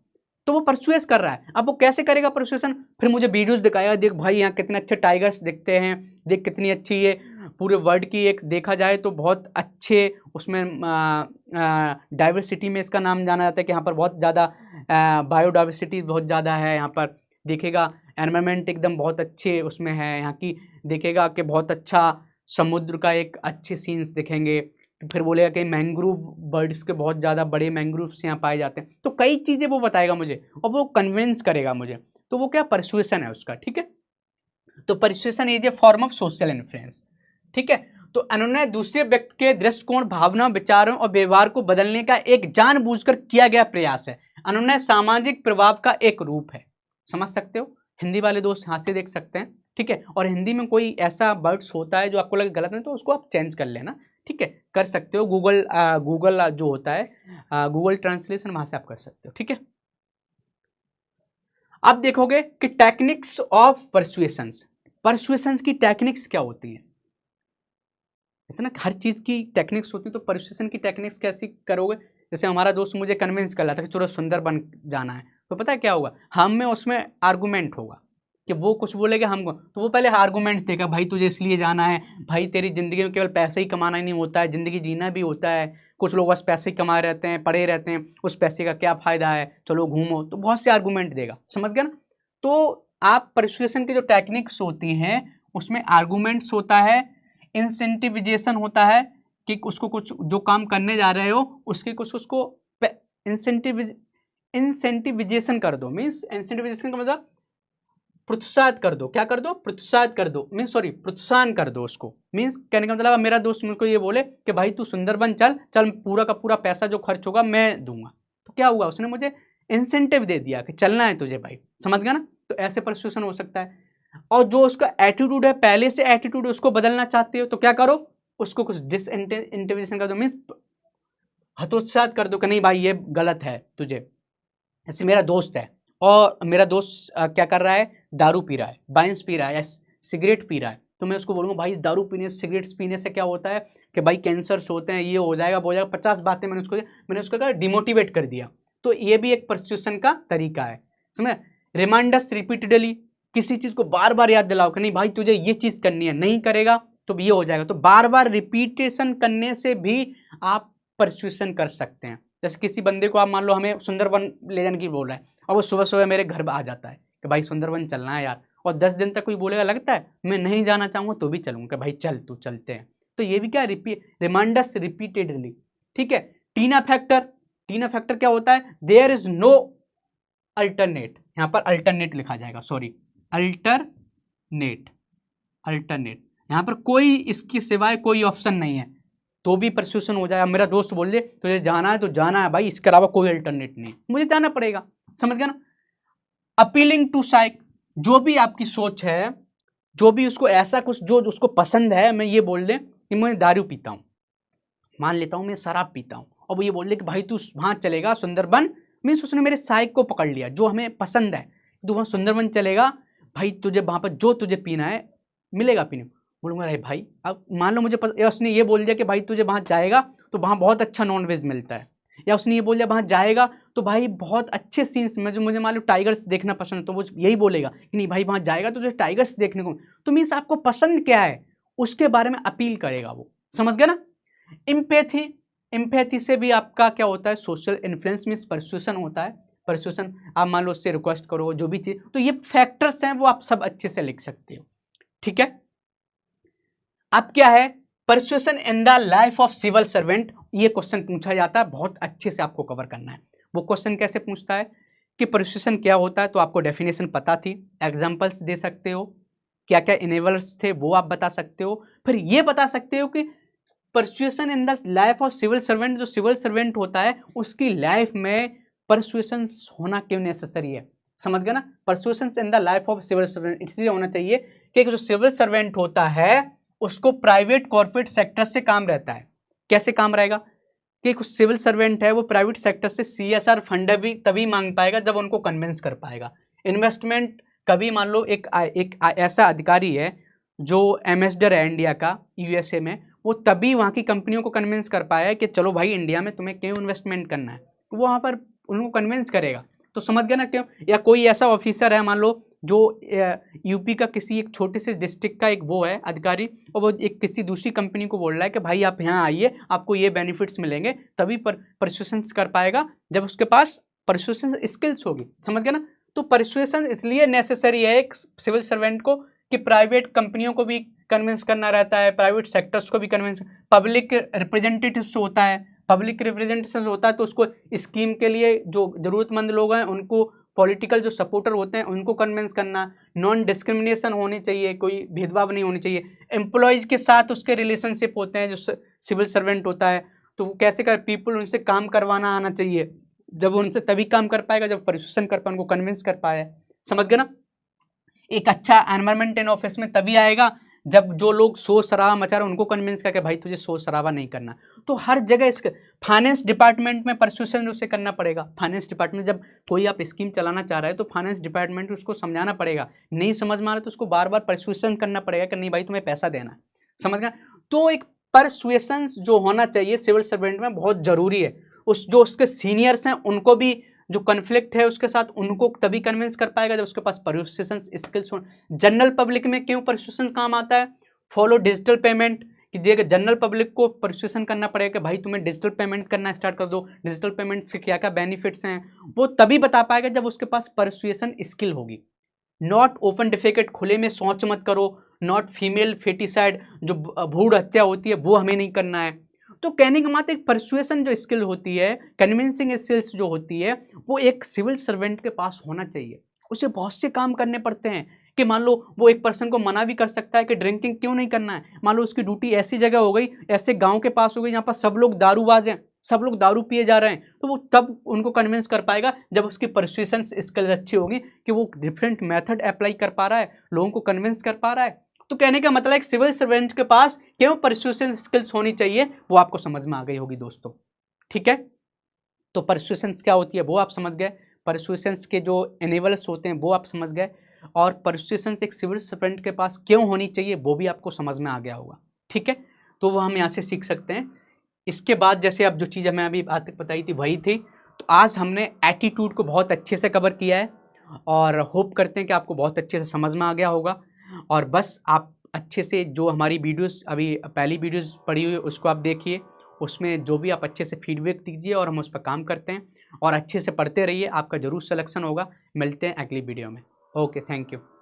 तो वो परसुएस कर रहा है। अब वो कैसे करेगा परसुएशन, फिर मुझे वीडियोस दिखाएगा, देख भाई यहाँ कितने अच्छे टाइगर्स दिखते हैं, देख कितनी अच्छी ये पूरे वर्ल्ड की एक देखा जाए तो बहुत अच्छे उसमें डाइवर्सिटी में इसका नाम जाना जाता है कि यहाँ पर बहुत ज़्यादा बायोडाइवर्सिटी बहुत ज़्यादा है, यहाँ पर देखेगा एनवायरनमेंट एकदम बहुत अच्छे उसमें है यहाँ की, देखेगा कि बहुत अच्छा समुद्र का एक अच्छे सीन्स दिखेंगे, फिर बोलेगा कि मैंग्रोव बर्ड्स के बहुत ज़्यादा बड़े मैंग्रोव्स यहाँ पाए जाते हैं, तो कई चीज़ें वो बताएगा मुझे और वो कन्विंस करेगा मुझे, तो वो क्या परसुएशन है उसका, ठीक है। तो persuasion is A form of social influence, ठीक है। तो अनुनय दूसरे व्यक्ति के दृष्टिकोण, भावना, विचारों और व्यवहार को बदलने का एक जानबूझकर किया गया प्रयास है। अनुनय सामाजिक प्रभाव का एक रूप है, समझ सकते हो, हिंदी वाले दोस्त यहाँ से देख सकते हैं, ठीक है। और हिंदी में कोई ऐसा वर्ड्स होता है जो आपको लगे गलत है तो उसको आप चेंज कर लेना, ठीक है, कर सकते हो, गूगल जो होता है गूगल ट्रांसलेशन, वहां से आप कर सकते हो, ठीक है। अब देखोगे कि टेक्निक्स ऑफ परसुएशंस, परसुएशंस की टेक्निक्स क्या होती हैं, इतना हर चीज़ की टेक्निक्स होती है, तो परसुएशन की टेक्निक्स कैसी करोगे। जैसे हमारा दोस्त मुझे कन्विंस कर रहा था कि चलो सुंदरबन जाना है, तो पता है क्या होगा, हम में उसमें आर्गूमेंट होगा, कि वो कुछ बोलेगा हमको, तो वो पहले आर्गूमेंट्स देगा, भाई तुझे इसलिए जाना है, भाई तेरी ज़िंदगी में केवल पैसे ही कमाना ही नहीं होता है, ज़िंदगी जीना भी होता है, कुछ लोग बस पैसे ही कमा रहते हैं, पड़े रहते हैं, उस पैसे का क्या फ़ायदा है, चलो घूमो, तो बहुत से आर्गूमेंट देगा, समझ गया ना। तो आप परसुएशन की जो टेक्निक्स होती हैं उसमें आर्गूमेंट्स होता है, इंसेंटिविजेशन होता है कि उसको कुछ जो काम करने जा रहे हो उसकी कुछ उसको इंसेंटिविजेशन कर दो, मीन्स इंसेंटिविजेशन का मतलब प्रोत्साहित कर दो, क्या कर दो, प्रोत्साहित कर दो, मीन्स सॉरी प्रोत्साहन कर दो उसको। मीन्स कहने का मतलब मेरा दोस्त मुझको ये बोले कि भाई तू सुंदरबन चल चल, पूरा का पूरा पैसा जो खर्च होगा मैं दूंगा, तो क्या हुआ, उसने मुझे इंसेंटिव दे दिया कि चलना है तुझे भाई, समझ गया ना। तो ऐसे परसुएशन हो सकता है। और जो उसका एटीट्यूड है, पहले से एटीट्यूड उसको बदलना चाहते हो तो क्या करो, उसको कुछ डिसइंटेंशन कर दो, मीन्स हतोत्साहित कर दो कि नहीं भाई ये गलत है तुझे। जैसे मेरा दोस्त है और मेरा दोस्त क्या कर रहा है, दारू पी रहा है, बाइंस पी रहा है या सिगरेट पी रहा है, तो मैं उसको बोलूँगा भाई दारू पीने सिगरेट्स पीने से क्या होता है कि भाई कैंसर्स होते हैं, ये हो जाएगा वो हो जाएगा, 50 बातें मैंने उसको क्या डिमोटिवेट कर दिया। तो ये भी एक परसुएशन का तरीका है, समझ। रिमाइंडर्स रिपीटेडली, किसी चीज़ को बार बार याद दिलाओ कि नहीं भाई तुझे ये चीज़ करनी है, नहीं करेगा तो ये हो जाएगा। तो बार बार रिपीटेशन करने से भी आप परसुएशन कर सकते हैं। जैसे किसी बंदे को आप मान लो हमें सुंदरबन ले जाने की बोल रहा है और वो सुबह सुबह मेरे घर आ जाता है कि भाई सुंदरबन चलना है यार, और 10 दिन तक कोई बोलेगा, लगता है मैं नहीं जाना चाहूँगा तो भी चलूँगा कि भाई चल तू चलते हैं। तो ये भी क्या, रिमाइंडर्स रिपीटेडली, ठीक है। टीना फैक्टर क्या होता है, देयर इज नो अल्टरनेट, यहाँ पर अल्टरनेट लिखा जाएगा, सॉरी अल्टरनेट, यहाँ पर कोई इसकी सिवाय कोई ऑप्शन नहीं है, तो भी परसुएशन हो जाए। अब मेरा दोस्त बोल दे तुझे जाना है तो जाना है भाई, इसके अलावा कोई अल्टरनेट नहीं, मुझे जाना पड़ेगा, समझ गया ना। अपीलिंग टू साइक, जो भी आपकी सोच है, जो भी उसको ऐसा कुछ जो उसको पसंद है, मैं ये बोल दे कि मैं दारू पीता हूँ, मान लेता हूँ मैं शराब पीता हूँ, और वो ये बोल दे कि भाई तू वहाँ चलेगा सुंदरबन, मीन्स उसने मेरे साइक को पकड़ लिया, जो हमें पसंद है, तू वहाँ सुंदरबन चलेगा भाई, तुझे वहाँ पर जो तुझे पीना है मिलेगा पीने। बोलूँगा अरे भाई, अब मान लो मुझे या उसने ये बोल दिया कि भाई तुझे वहाँ जाएगा तो वहाँ बहुत अच्छा नॉनवेज मिलता है, या उसने ये बोल दिया वहाँ जाएगा तो भाई बहुत अच्छे सीन्स में, जो मुझे मान लो टाइगर्स देखना पसंद है, तो वो यही बोलेगा कि नहीं भाई वहाँ जाएगा तो तुझे टाइगर्स देखने को। तो मीन्स आपको पसंद क्या है उसके बारे में अपील करेगा वो, समझ गया ना। एम्पैथी से भी आपका क्या होता है, सोशल इन्फ्लुएंस मीन्स परसुएशन होता है। परसुएशन आप मान लो उससे रिक्वेस्ट करो जो भी चीज़, तो ये फैक्टर्स हैं वो आप सब अच्छे से लिख सकते हो, ठीक है। अब क्या है, persuasion in the life of civil servant, ये क्वेश्चन पूछा जाता है, बहुत अच्छे से आपको कवर करना है। वो क्वेश्चन कैसे पूछता है कि परसुएशन क्या होता है, तो आपको डेफिनेशन पता थी, एग्जांपल्स दे सकते हो, क्या क्या इनेबलर्स थे वो आप बता सकते हो, फिर ये बता सकते हो कि persuasion in the life of civil servant, जो सिविल सर्वेंट होता है उसकी लाइफ में परसुएशन होना क्यों नेसेसरी है, समझ गया ना। Persuasion in the life of civil servant इसलिए होना चाहिए कि जो सिविल सर्वेंट होता है उसको प्राइवेट कॉर्पोरेट सेक्टर से काम रहता है। कैसे काम रहेगा कि कुछ सिविल सर्वेंट है वो प्राइवेट सेक्टर से CSR फंड भी तभी मांग पाएगा जब उनको कन्विंस कर पाएगा। इन्वेस्टमेंट कभी मान लो एक ऐसा अधिकारी है जो एम्बेसडर है इंडिया का USA में, वो तभी वहाँ की कंपनियों को कन्विंस कर पाया कि चलो भाई इंडिया में तुम्हें क्यों इन्वेस्टमेंट करना है, तो वो वहाँ पर उनको कन्विंस करेगा। तो समझ गया ना क्यों। या कोई ऐसा ऑफिसर है मान लो जो यूपी का किसी एक छोटे से डिस्ट्रिक्ट का एक वो है अधिकारी, और वो एक किसी दूसरी कंपनी को बोल रहा है कि भाई आप यहाँ आइए आपको ये बेनिफिट्स मिलेंगे, तभी परसुएशन कर पाएगा जब उसके पास परसुएशन स्किल्स होगी, समझ गया ना। तो परसुएशन इसलिए नेसेसरी है एक सिविल सर्वेंट को कि प्राइवेट कंपनियों को भी कन्विंस करना रहता है, प्राइवेट सेक्टर्स को भी कन्विंस, पब्लिक रिप्रेजेंटेटिव्स होता है, पब्लिक रिप्रेजेंटेशन होता है तो उसको स्कीम के लिए जो ज़रूरतमंद लोग हैं उनको, पॉलिटिकल जो सपोर्टर होते हैं उनको कन्विंस करना, नॉन डिस्क्रिमिनेशन होनी चाहिए, कोई भेदभाव नहीं होनी चाहिए, एम्प्लॉयज़ के साथ उसके रिलेशनशिप होते हैं जो सिविल सर्वेंट होता है, तो वो कैसे कर, पीपल उनसे काम करवाना आना चाहिए, जब उनसे तभी काम कर पाएगा जब परसुएशन कर पाए, उनको कन्विंस कर पाए, समझ गए ना। एक अच्छा एनवायरनमेंट इन ऑफिस में तभी आएगा जब जो लोग शोर शराबा मचा रहे हैं उनको कन्विंस करके भाई तुझे शोर शराबा नहीं करना। तो हर जगह इसके फाइनेंस डिपार्टमेंट में परसुएशन उसे करना पड़ेगा। फाइनेंस डिपार्टमेंट जब कोई आप स्कीम चलाना चाह रहे हैं तो फाइनेंस डिपार्टमेंट उसको समझाना पड़ेगा, नहीं समझ में आ रहा तो उसको बार बार परसुएशन करना पड़ेगा कि नहीं भाई तुम्हें पैसा देना है, समझ गया। तो एक परसुएशन जो होना चाहिए सिविल सर्वेंट में बहुत जरूरी है। उस जो उसके सीनियर्स हैं उनको भी जो कन्फ्लिक्ट है उसके साथ उनको तभी कन्विंस कर पाएगा जब उसके पास परसुएशन स्किल्स हो। जनरल पब्लिक में क्यों परसुएशन काम आता है? फॉलो डिजिटल पेमेंट, कि देखिए जनरल पब्लिक को परसुएशन करना पड़ेगा कि भाई तुम्हें डिजिटल पेमेंट करना स्टार्ट कर दो, डिजिटल पेमेंट से क्या क्या बेनिफिट्स हैं वो तभी बता पाएगा जब उसके पास परसुएशन स्किल होगी। नॉट ओपन डिफेकेट, खुले में शौच मत करो। नॉट फीमेल फेटिसाइड, जो भ्रूण हत्या होती है वो हमें नहीं करना है। तो कहने का मतलब एक परसुएशन जो स्किल होती है, कन्विंसिंग स्किल्स जो होती है, वो एक सिविल सर्वेंट के पास होना चाहिए। उसे बहुत से काम करने पड़ते हैं कि मान लो वो एक पर्सन को मना भी कर सकता है कि ड्रिंकिंग क्यों नहीं करना है। मान लो उसकी ड्यूटी ऐसी जगह हो गई, ऐसे गांव के पास हो गई जहाँ पर सब लोग दारूबाज हैं, सब लोग दारू पिए जा रहे हैं, तो वो तब उनको कन्विंस कर पाएगा जब उसकी परसुएशन स्किल अच्छी होगी कि वो डिफरेंट मेथड अप्लाई कर पा रहा है, लोगों को कन्विंस कर पा रहा है। तो कहने का मतलब एक सिविल सर्वेंट के पास क्यों परसुएशन स्किल्स होनी चाहिए वो आपको समझ में आ गई होगी दोस्तों। ठीक है, तो परसुएशन क्या होती है वो आप समझ गए, परसुएशन के जो एनेबल्स होते हैं वो आप समझ गए, और परसुएशन एक सिविल सर्वेंट के पास क्यों होनी चाहिए वो भी आपको समझ में आ गया होगा। ठीक है, तो वो हम यहाँ से सीख सकते हैं। इसके बाद जैसे अब जो चीज़ हमें अभी बात तक बताई थी वही थी, तो आज हमने एटीट्यूड को बहुत अच्छे से कवर किया है और होप करते हैं कि आपको बहुत अच्छे से समझ में आ गया होगा। और बस आप अच्छे से जो हमारी वीडियोस अभी पहली वीडियोस पड़ी हुई है उसको आप देखिए, उसमें जो भी आप अच्छे से फीडबैक दीजिए और हम उस पर काम करते हैं, और अच्छे से पढ़ते रहिए, आपका ज़रूर सिलेक्शन होगा। मिलते हैं अगली वीडियो में। Okay, thank you.